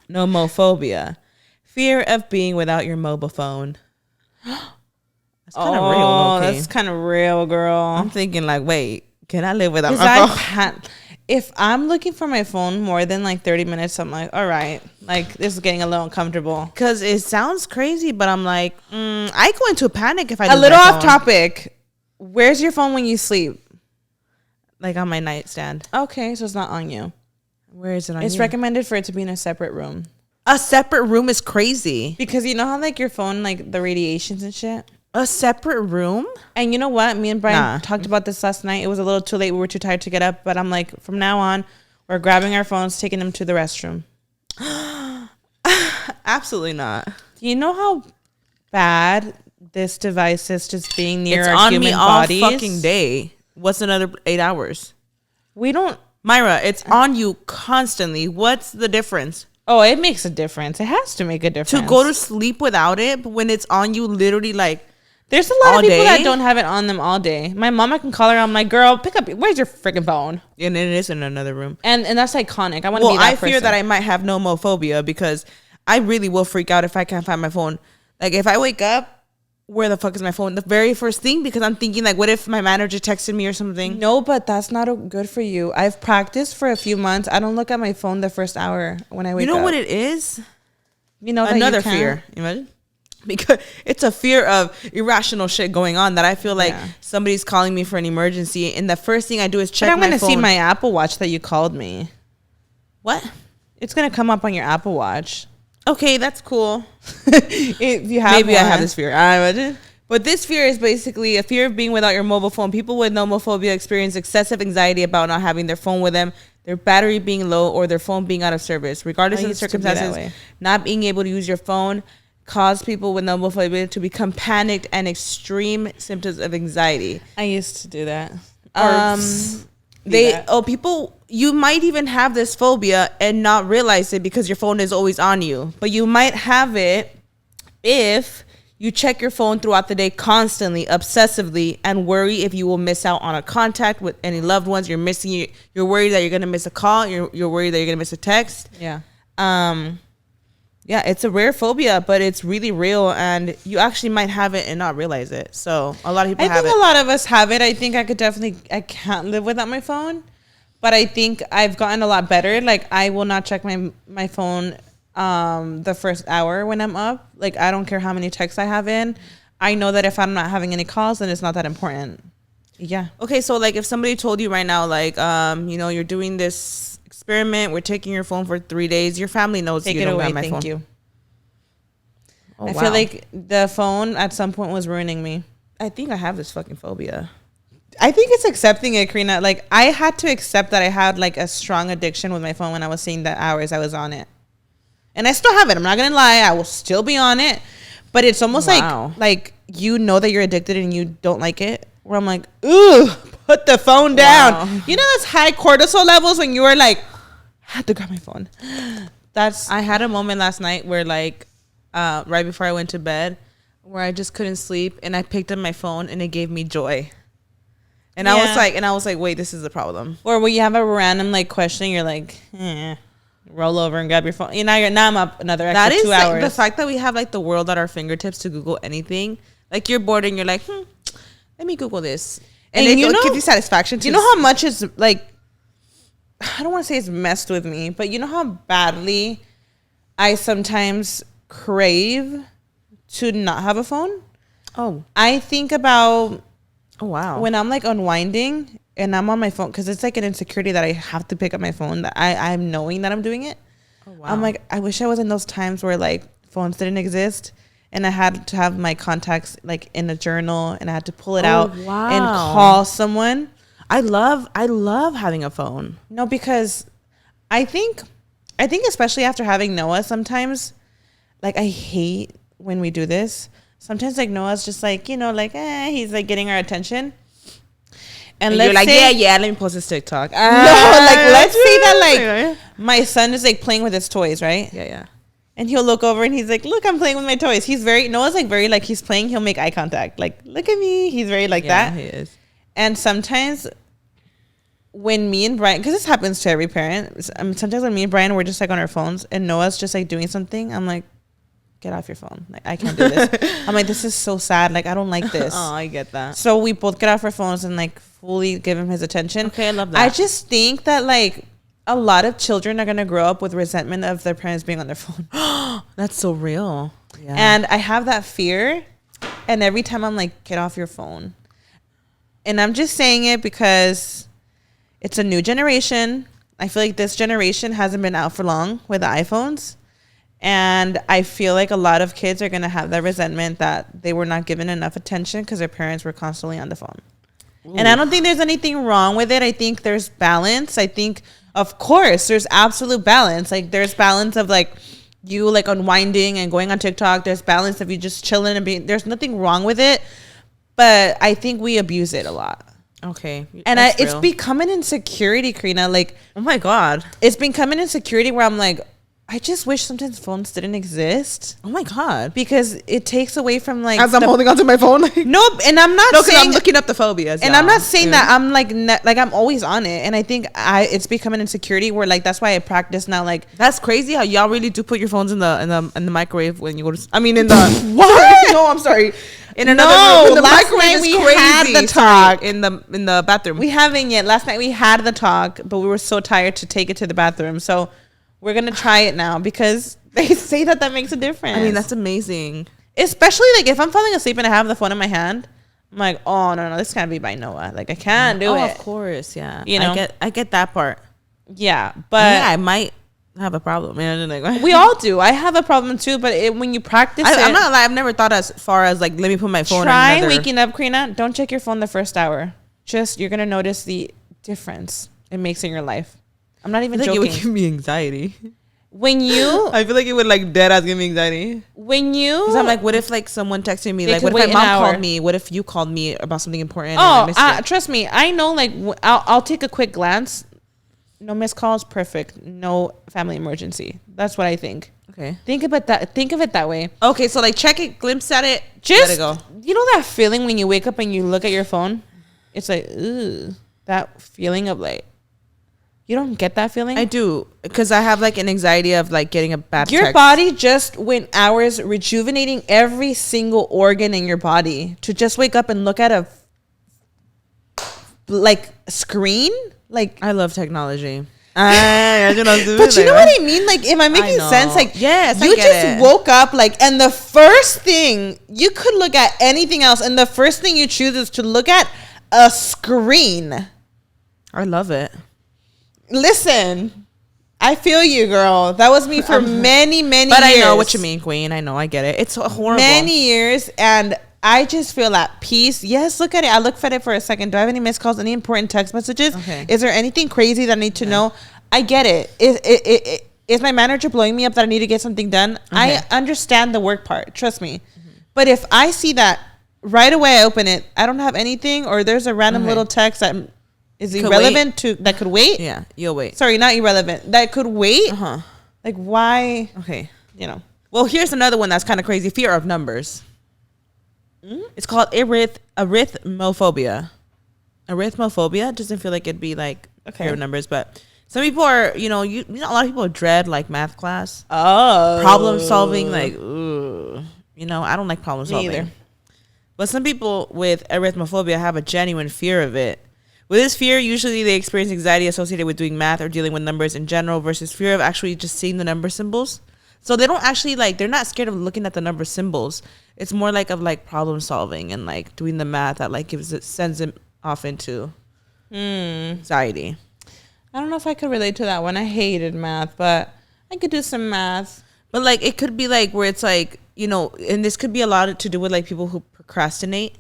Nomophobia. Fear of being without your mobile phone. That's kind of real. Okay? That's kind of real, girl. I'm thinking like, wait, can I live without my phone? If I'm looking for my phone more than like 30 minutes, I'm like, all right, like this is getting a little uncomfortable. Because it sounds crazy, but I'm like, I go into a panic if I lose my phone. Off topic. Where's your phone when you sleep? Like on my nightstand. Okay, so it's not on you. Where is it on you? It's recommended for it to be in a separate room. A separate room is crazy. Because you know how like your phone, like the radiations and shit? A separate room? And you know what? Me and Brian talked about this last night. It was a little too late. We were too tired to get up. But I'm like, from now on, we're grabbing our phones, taking them to the restroom. Absolutely not. Do you know how bad this device is just being near our human bodies? It's on me all fucking day. What's another 8 hours? We don't... Myra, it's on you constantly. What's the difference? Oh, it makes a difference. It has to make a difference. To go to sleep without it, but when it's on you literally like... There's a lot of people that don't have it on them all day. My mom, I can call her. I'm like, girl, pick up. Where's your freaking phone? And it is in another room. And that's iconic. I want to be that person. I fear that I might have nomophobia because I really will freak out if I can't find my phone. Like if I wake up, where the fuck is my phone? The very first thing, because I'm thinking like, what if my manager texted me or something? No, but that's not good for you. I've practiced for a few months. I don't look at my phone the first hour when I wake up. You know what it is? You know, another fear. Imagine. Because it's a fear of irrational shit going on that I feel like somebody's calling me for an emergency, and the first thing I do is check my phone. I'm going to see my Apple Watch that you called me. What? It's going to come up on your Apple Watch. Okay, that's cool. If you have Maybe I have this fear. I imagine. But this fear is basically a fear of being without your mobile phone. People with nomophobia experience excessive anxiety about not having their phone with them, their battery being low, or their phone being out of service. Regardless of the circumstances, not being able to use your phone cause people with nomophobia to become panicked and extreme symptoms of anxiety. I used to do that. People, you might even have this phobia and not realize it because your phone is always on you. But you might have it if you check your phone throughout the day constantly, obsessively, and worry if you will miss out on a contact with any loved ones. You're worried that you're going to miss a call. You're worried that you're going to miss a text. Yeah. Yeah, it's a rare phobia, but it's really real, and you actually might have it and not realize it. So a lot of people have it. I think a lot of us have it. I think I can't live without my phone, but I think I've gotten a lot better. Like I will not check my phone the first hour when I'm up. Like I don't care how many texts I have in. I know that if I'm not having any calls, then it's not that important. Yeah. Okay, so like if somebody told you right now, like you're doing this experiment, we're taking your phone for 3 days, your family knows you don't have my phone. Thank you. I feel like the phone at some point was ruining me. I think I have this fucking phobia. I think it's accepting it, Karina. Like I had to accept that I had like a strong addiction with my phone when I was seeing the hours I was on it. And I still have it. I'm not gonna lie. I will still be on it. But it's almost like you know that you're addicted and you don't like it. Where I'm like, ooh, put the phone down. Wow. You know those high cortisol levels when you were like, I had to grab my phone. I had a moment last night where like right before I went to bed where I just couldn't sleep, and I picked up my phone and it gave me joy. And I was like, wait, this is the problem. Or when you have a random like question, you're like, roll over and grab your phone. Now I'm up another extra 2 hours. Like, the fact that we have like the world at our fingertips to Google anything. Like you're bored and you're like, let me Google this. And it gives you satisfaction. You know how much is like, I don't want to say it's messed with me, but you know how badly I sometimes crave to not have a phone? Oh. I think about when I'm like unwinding and I'm on my phone, because it's like an insecurity that I have to pick up my phone, that I'm knowing that I'm doing it. Oh, wow. I'm like, I wish I was in those times where like phones didn't exist and I had to have my contacts like in a journal and I had to pull it out and call someone. I love having a phone. No, because I think especially after having Noah, sometimes like I hate when we do this. Sometimes like Noah's just like, he's like getting our attention. And you're like, let me post this TikTok. No, like let's say that like my son is like playing with his toys, right? Yeah. And he'll look over and he's like, look, I'm playing with my toys. Noah's like very like he's playing. He'll make eye contact. Like, look at me. He's very like that. He is. And sometimes when me and Brian, because this happens to every parent. Sometimes when me and Brian, we're just like on our phones and Noah's just like doing something. I'm like, get off your phone. Like, I can't do this. I'm like, this is so sad. Like, I don't like this. Oh, I get that. So we both get off our phones and like fully give him his attention. Okay, I love that. I just think that like, a lot of children are going to grow up with resentment of their parents being on their phone. That's so real. Yeah. And I have that fear. And every time I'm like, get off your phone. And I'm just saying it because it's a new generation. I feel like this generation hasn't been out for long with the iPhones. And I feel like a lot of kids are going to have that resentment that they were not given enough attention because their parents were constantly on the phone. Ooh. And I don't think there's anything wrong with it. I think there's balance. I think... Of course, there's absolute balance. Like, there's balance of, like, you, like, unwinding and going on TikTok. There's balance of you just chilling and being... There's nothing wrong with it. But I think we abuse it a lot. Okay. And it's becoming insecurity, Karina. Like... Oh, my God. It's becoming insecurity where I'm like... I just wish sometimes phones didn't exist. Oh my God. Because it takes away from like... As I'm holding onto my phone? Like, no, and I'm not saying... I'm looking up the phobias. And I'm not saying that I'm like... like I'm always on it. And I think it's becoming insecurity where like... That's why I practice now like... That's crazy how y'all really do put your phones in the microwave when you go to... I mean in the... What? No, I'm sorry. In another room. The last microwave night is we crazy. Had the talk. Sorry, in the bathroom. We haven't yet. Last night we had the talk. But we were so tired to take it to the bathroom. So... We're going to try it now because they say that makes a difference. I mean, that's amazing. Especially like if I'm falling asleep and I have the phone in my hand, I'm like, oh, no, this can't be by Noah. Like, I can't do it. Oh, of course, yeah. You know? I get that part. Yeah, but... Yeah, I might have a problem. Like, we all do. I have a problem too, but when you practice I'm not like, I've never thought as far as like, let me put my phone in Try waking up, Karina. Don't check your phone the first hour. Just, you're going to notice the difference it makes in your life. I'm not even joking. It would give me anxiety. When you... I feel like it would like dead ass give me anxiety. When you... Because I'm like, what if like someone texted me? Like, what if my mom called me? What if you called me about something important? Oh, trust me. I know like, I'll take a quick glance. No missed calls, perfect. No family emergency. That's what I think. Okay. Think of it that way. Okay, so like check it, glimpse at it, just let it go. You know that feeling when you wake up and you look at your phone? It's like, ugh. That feeling of like... You don't get that feeling? I do, because I have like an anxiety of like getting a bad Your body just went hours rejuvenating every single organ in your body to just wake up and look at a like screen. Like, I love technology. But you know what I mean? Like, am I making sense? Like, yes, you just woke up like, and the first thing you could look at anything else, and the first thing you choose is to look at a screen. I love it. Listen, I feel you, girl. That was me for many years. But I know what you mean, Queen. I know. I get it. It's horrible. Many years, and I just feel at peace. Yes, look at it. I looked at it for a second. Do I have any missed calls? Any important text messages? Okay. Is there anything crazy that I need to know? I get it. Is my manager blowing me up that I need to get something done? Okay. I understand the work part. Trust me. Mm-hmm. But if I see that right away, I open it. I don't have anything, or there's a random little text that... Is irrelevant to that could wait? Yeah, you'll wait. Sorry, not irrelevant. That could wait. Like, why? Okay, you know. Well, here's another one that's kind of crazy: fear of numbers. It's called arithmophobia. Arithmophobia doesn't feel like it'd be like fear of numbers, but some people are. You know, a lot of people dread like math class. Oh, problem solving. Like, ooh, I don't like problem solving. Me either. But some people with arithmophobia have a genuine fear of it. With this fear, usually they experience anxiety associated with doing math or dealing with numbers in general versus fear of actually just seeing the number symbols. So they don't actually they're not scared of looking at the number symbols. It's more like of like problem solving and like doing the math that like sends them off into anxiety. I don't know if I could relate to that one. I hated math, but I could do some math. But like it could be like where it's like, and this could be a lot to do with like people who procrastinate.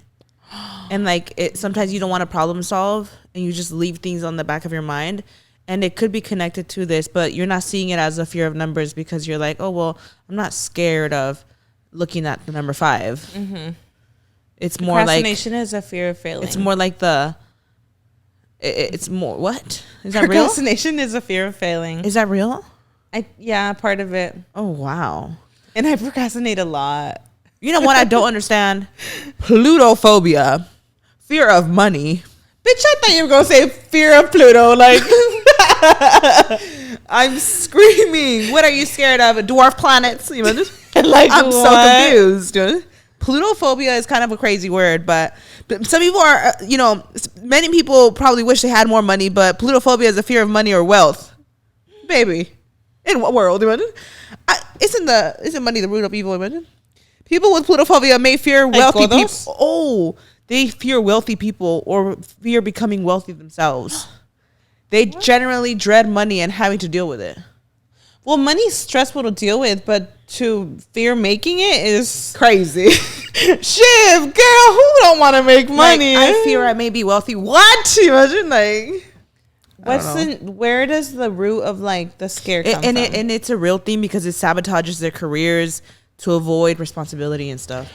And like sometimes you don't want to problem solve and you just leave things on the back of your mind, and it could be connected to this, but you're not seeing it as a fear of numbers because you're like, oh well, I'm not scared of looking at the number 5. Mm-hmm. It's more like procrastination is a fear of failing. It's more like it's more what is that real? Procrastination is a fear of failing. Is that real? Part of it. Oh, wow. And I procrastinate a lot. You know what I don't understand? Plutophobia. Fear of money. Bitch, I thought you were going to say fear of Pluto. Like, I'm screaming. What are you scared of? Dwarf planets? You know, like, I'm so confused. Plutophobia is kind of a crazy word, but some people are, many people probably wish they had more money, but Plutophobia is a fear of money or wealth. Baby. In what world? Isn't money the root of evil? Imagine. People with Plutophobia may fear wealthy people. Oh, they fear wealthy people or fear becoming wealthy themselves. They generally dread money and having to deal with it. Well, money's stressful to deal with, but to fear making it is crazy. Shiv, girl, who don't want to make money? Like, I fear I may be wealthy. What? Imagine, like... Where does the root of like the scare come from? And it's a real thing because it sabotages their careers to avoid responsibility and stuff.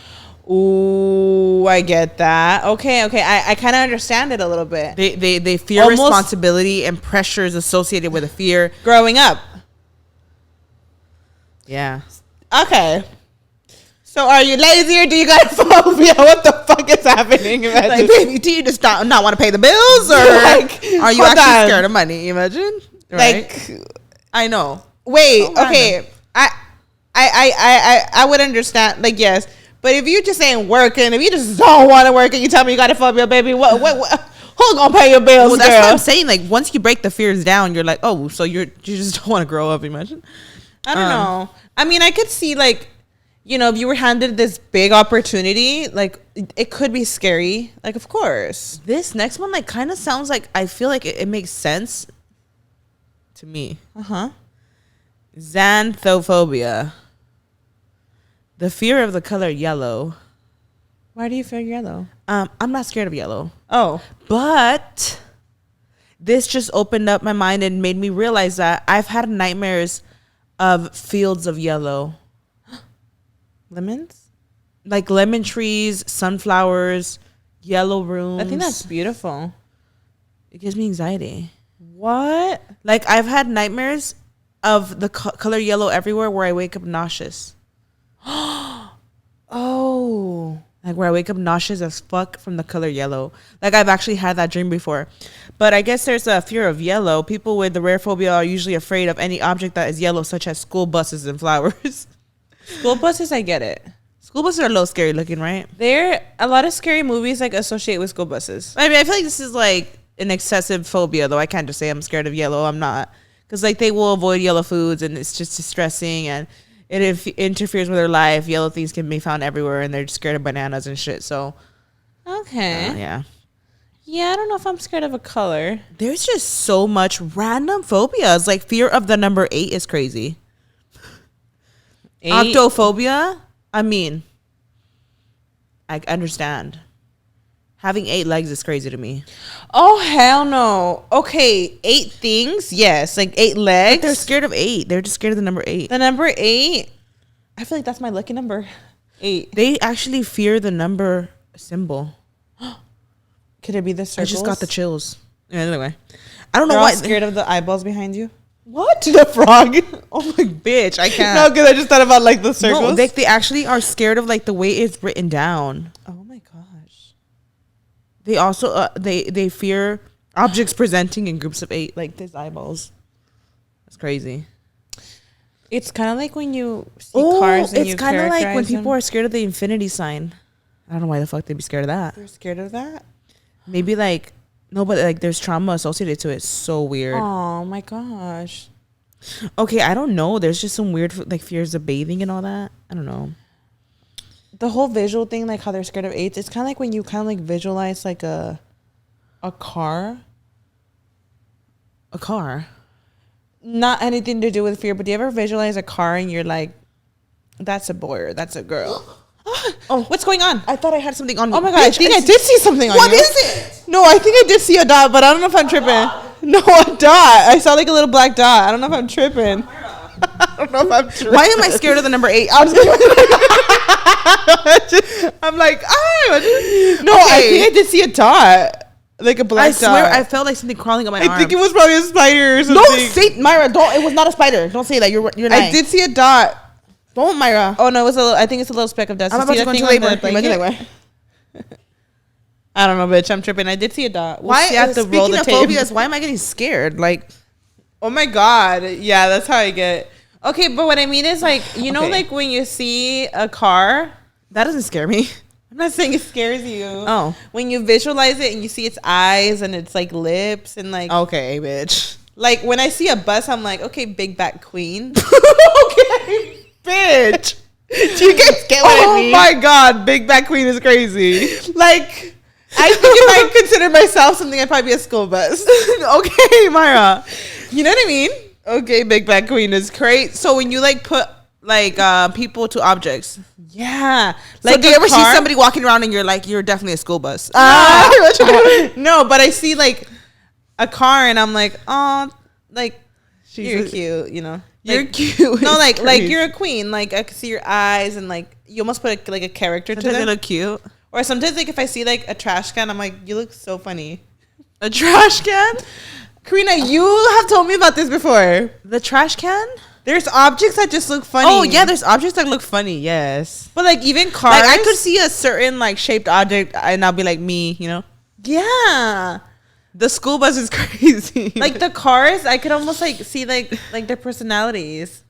Ooh, I get that. Okay. I kind of understand it a little bit. They fear responsibility and pressures associated with a fear growing up. Yeah. Okay. So are you lazy or do you got a phobia? What the fuck is happening? Like, baby, do you just not want to pay the bills, or like, are you actually scared of money? Imagine, right? Like, I know. Wait, okay. I would understand. Like, yes, but if you just ain't working, if you just don't want to work, and you tell me you got a phobia, baby, what who's gonna pay your bills? Well, that's what I'm saying. Like, once you break the fears down, you're like, oh, so you just don't want to grow up. Imagine. I don't know. I mean, I could see like. If you were handed this big opportunity, like, it could be scary. Like, of course. This next one, like, kind of sounds like, I feel like it makes sense to me. Xanthophobia. The fear of the color yellow. Why do you fear yellow? I'm not scared of yellow. Oh. But this just opened up my mind and made me realize that I've had nightmares of fields of yellow. Lemons? Like lemon trees, sunflowers, yellow rooms. I think that's beautiful. It gives me anxiety. What? Like, I've had nightmares of the color yellow everywhere where I wake up nauseous. Oh. Like, where I wake up nauseous as fuck from the color yellow. Like, I've actually had that dream before. But I guess there's a fear of yellow. People with the rare phobia are usually afraid of any object that is yellow, such as school buses and flowers. School buses, I get it. School buses are a little scary looking, right? A lot of scary movies like associate with school buses. I mean, I feel like this is like an excessive phobia, though. I can't just say I'm scared of yellow. I'm not, because like they will avoid yellow foods, and it's just distressing, and it interferes with their life. Yellow things can be found everywhere, and they're scared of bananas and shit. So, okay, yeah. I don't know if I'm scared of a color. There's just so much random phobias. Like fear of the number 8 is crazy. 8? Octophobia. I mean, I understand. Having 8 legs is crazy to me. Oh, hell no. Okay, 8 things? Yes, like 8 legs. But they're scared of 8. They're just scared of the number 8. The number 8? I feel like that's my lucky number. 8. They actually fear the number symbol. Could it be the circles? I just got the chills. Yeah, anyway, I don't know why. why. Scared of the eyeballs behind you? What? The frog? Oh my bitch! I can't. No, because I just thought about like the circles. No, they actually are scared of like the way it's written down. Oh my gosh. They also they fear objects presenting in groups of 8, like these eyeballs. That's crazy. It's kind of like when you see cars and you characterize them. It's kind of like when people are scared of the infinity sign. I don't know why the fuck they'd be scared of that. They're scared of that? Maybe like no, but like there's trauma associated to it. It's so weird. Oh my gosh. Okay, I don't know. There's just some weird like fears of bathing and all that. I don't know. The whole visual thing, like how they're scared of 8s, it's kind of like when you kind of like visualize like a car. A car? Not anything to do with fear, but do you ever visualize a car and you're like, that's a boy or that's a girl? Oh, what's going on? I thought I had something on me. Oh my god, I think I did see something on you. What is it? No, I think I did see a dot, but I don't know if I'm tripping. No, a dot. I saw like a little black dot. I don't know if I'm tripping. I don't know if I'm tripping. Why am I scared of the number 8? I'm like, no, okay. I think I did see a dot. Like a black dot. I swear I felt like something crawling on my arm. I think it was probably a spider or something. Don't say, Myra, don't. It was not a spider. Don't say that. You're lying. I did see a dot. Don't, Myra. Oh, no, it was a little, I think it's a little speck of dust. I'm about to go into labor. I don't know, bitch. I'm tripping. I did see a dot. Why? Speaking of phobias, why am I getting scared? Like, oh my God. Yeah, that's how I get. Okay, but what I mean is like, you know, like when you see a car. That doesn't scare me. I'm not saying it scares you. Oh. When you visualize it and you see its eyes and its like lips and like. Okay, bitch. Like when I see a bus, I'm like, okay, big back queen. Okay, bitch. Do you guys get what I mean? Oh my God, big back queen is crazy. Like, I think if I consider myself something, I'd probably be a school bus. Okay, Myra. You know what I mean? Okay, big back queen is crazy. So when you like put like people to objects. Yeah. Like, so do you ever see somebody walking around and you're like, you're definitely a school bus? No, but I see like a car and I'm like, oh, like you're cute, you know. You're like, cute. No, like you're a queen. Like I can see your eyes and like you almost put like a character to them. They look cute. Or sometimes like if I see like a trash can, I'm like, you look so funny. A trash can? Karina, you have told me about this before. The trash can? There's objects that just look funny. Oh yeah, there's objects that look funny. Yes, but like even cars, like I could see a certain like shaped object and I'll be like me, you know. Yeah, the school bus is crazy. Like the cars, I could almost like see like their personalities.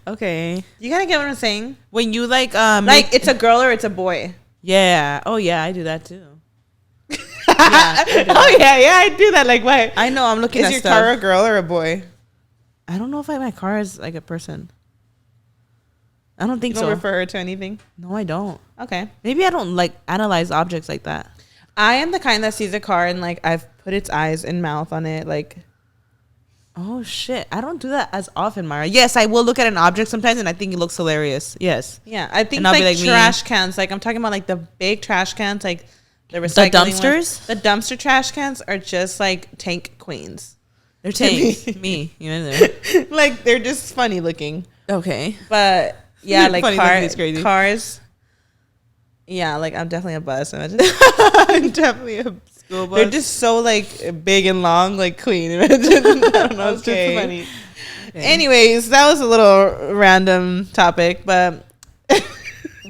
Okay, you gotta get what I'm saying. When you like it's a girl or it's a boy. Yeah. Oh yeah, I do that too. Yeah, I do that. Like what? I know. I'm looking. Is your car a girl or a boy? I don't know if my car is like a person. I don't think so. You don't refer her to anything? No, I don't. Okay. Maybe I don't like analyze objects like that. I am the kind that sees a car and like I've put its eyes and mouth on it. Like, oh shit, I don't do that as often, Mara. Yes, I will look at an object sometimes and I think it looks hilarious. Yes. Yeah, I think like trash cans. Like I'm talking about like the big trash cans, like the recycling dumpsters. The dumpster trash cans are just like tank queens. They're tanks. Me, you know. Like they're just funny looking. Okay, but yeah, like crazy. Cars. Yeah, like I'm definitely a bus. I'm definitely a school bus. They're just so like big and long, like queen. I don't know. It's just funny. Okay. Anyways, that was a little random topic, but.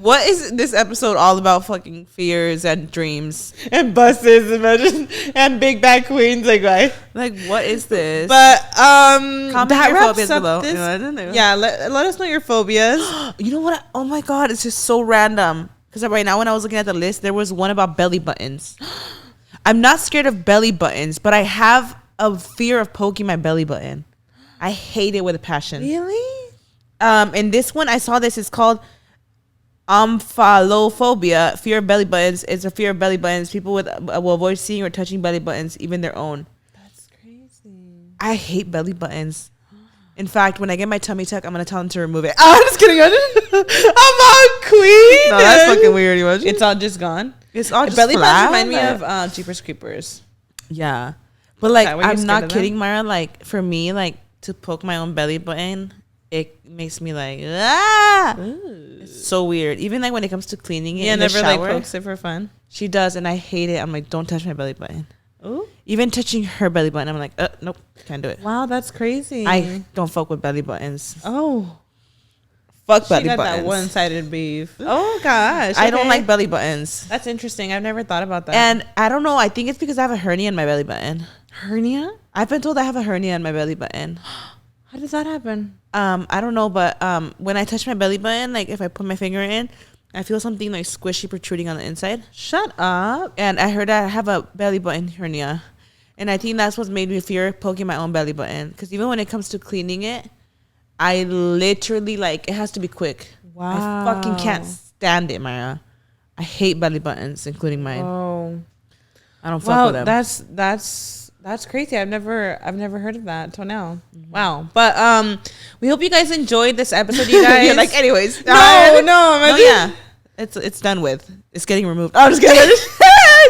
What is this episode all about? Fucking fears and dreams and buses, imagine, and big back queens. Like, why? Like, what is this? But that wraps up below. This. Yeah, let us know your phobias. You know what? Oh my God, it's just so random. Because right now, when I was looking at the list, there was one about belly buttons. I'm not scared of belly buttons, but I have a fear of poking my belly button. I hate it with a passion. Really? And this one, I saw this. It's called omphalophobia, fear of belly buttons. It's a fear of belly buttons. People will avoid seeing or touching belly buttons, even their own. That's crazy. I hate belly buttons. In fact, when I get my tummy tuck, I'm gonna tell them to remove it. I'm just kidding. I'm on queen. No, that's fucking weird. It's all just gone. It's all just belly buttons remind me of Jeepers Creepers. Yeah, but like I'm not kidding, Mara. Like for me, like to poke my own belly button, it makes me like It's so weird. Even like when it comes to cleaning it, never like pokes it for fun. She does, and I hate it. I'm like, don't touch my belly button. Ooh. Even touching her belly button, I'm like, nope, can't do it. Wow, that's crazy. I don't fuck with belly buttons. Oh, fuck belly buttons. That one-sided beef. Oh gosh, I don't like belly buttons. That's interesting. I've never thought about that. And I don't know. I think it's because I have a hernia in my belly button. Hernia? I've been told I have a hernia in my belly button. How does that happen? I don't know, but when I touch my belly button, like if I put my finger in, I feel something like squishy protruding on the inside. Shut up. And I heard I have a belly button hernia. And I think that's what's made me fear poking my own belly button. Because even when it comes to cleaning it, I literally, like, it has to be quick. Wow. I fucking can't stand it, Maya. I hate belly buttons, including mine. Oh. I don't fuck with them. That's crazy. I've never heard of that until now. Mm-hmm. Wow. But we hope you guys enjoyed this episode, you guys. You're like, anyways. Yeah. It's done with. It's getting removed. I'm just kidding.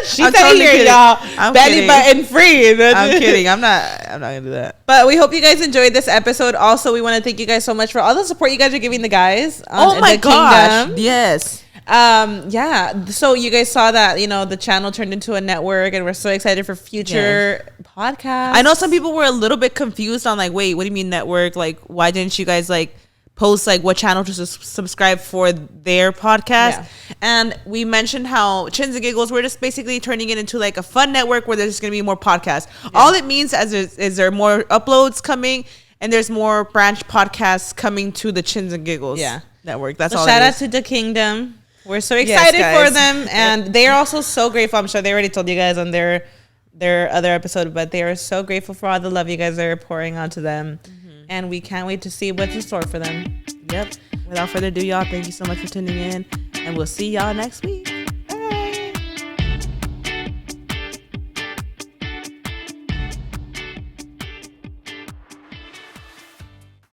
She's totally here, y'all. I'm belly button free. I'm kidding. I'm not gonna do that. But we hope you guys enjoyed this episode. Also, we want to thank you guys so much for all the support you guys are giving the guys. Oh my gosh. Yes. Yeah. So you guys saw that, the channel turned into a network, and we're so excited for future podcasts. I know some people were a little bit confused on like, wait, what do you mean network? Like, why didn't you guys like post like what channel to subscribe for their podcast? Yeah. And we mentioned how Chins and Giggles, we're just basically turning it into like a fun network where there's going to be more podcasts. Yeah. All it means is there are more uploads coming, and there's more branch podcasts coming to the Chins and Giggles network. That's all. Shout out to the Kingdom. We're so excited for them, and they are also so grateful. I'm sure they already told you guys on their other episode, but they are so grateful for all the love you guys are pouring onto them, and we can't wait to see what's in store for them. Yep. Without further ado, y'all, thank you so much for tuning in, and we'll see y'all next week.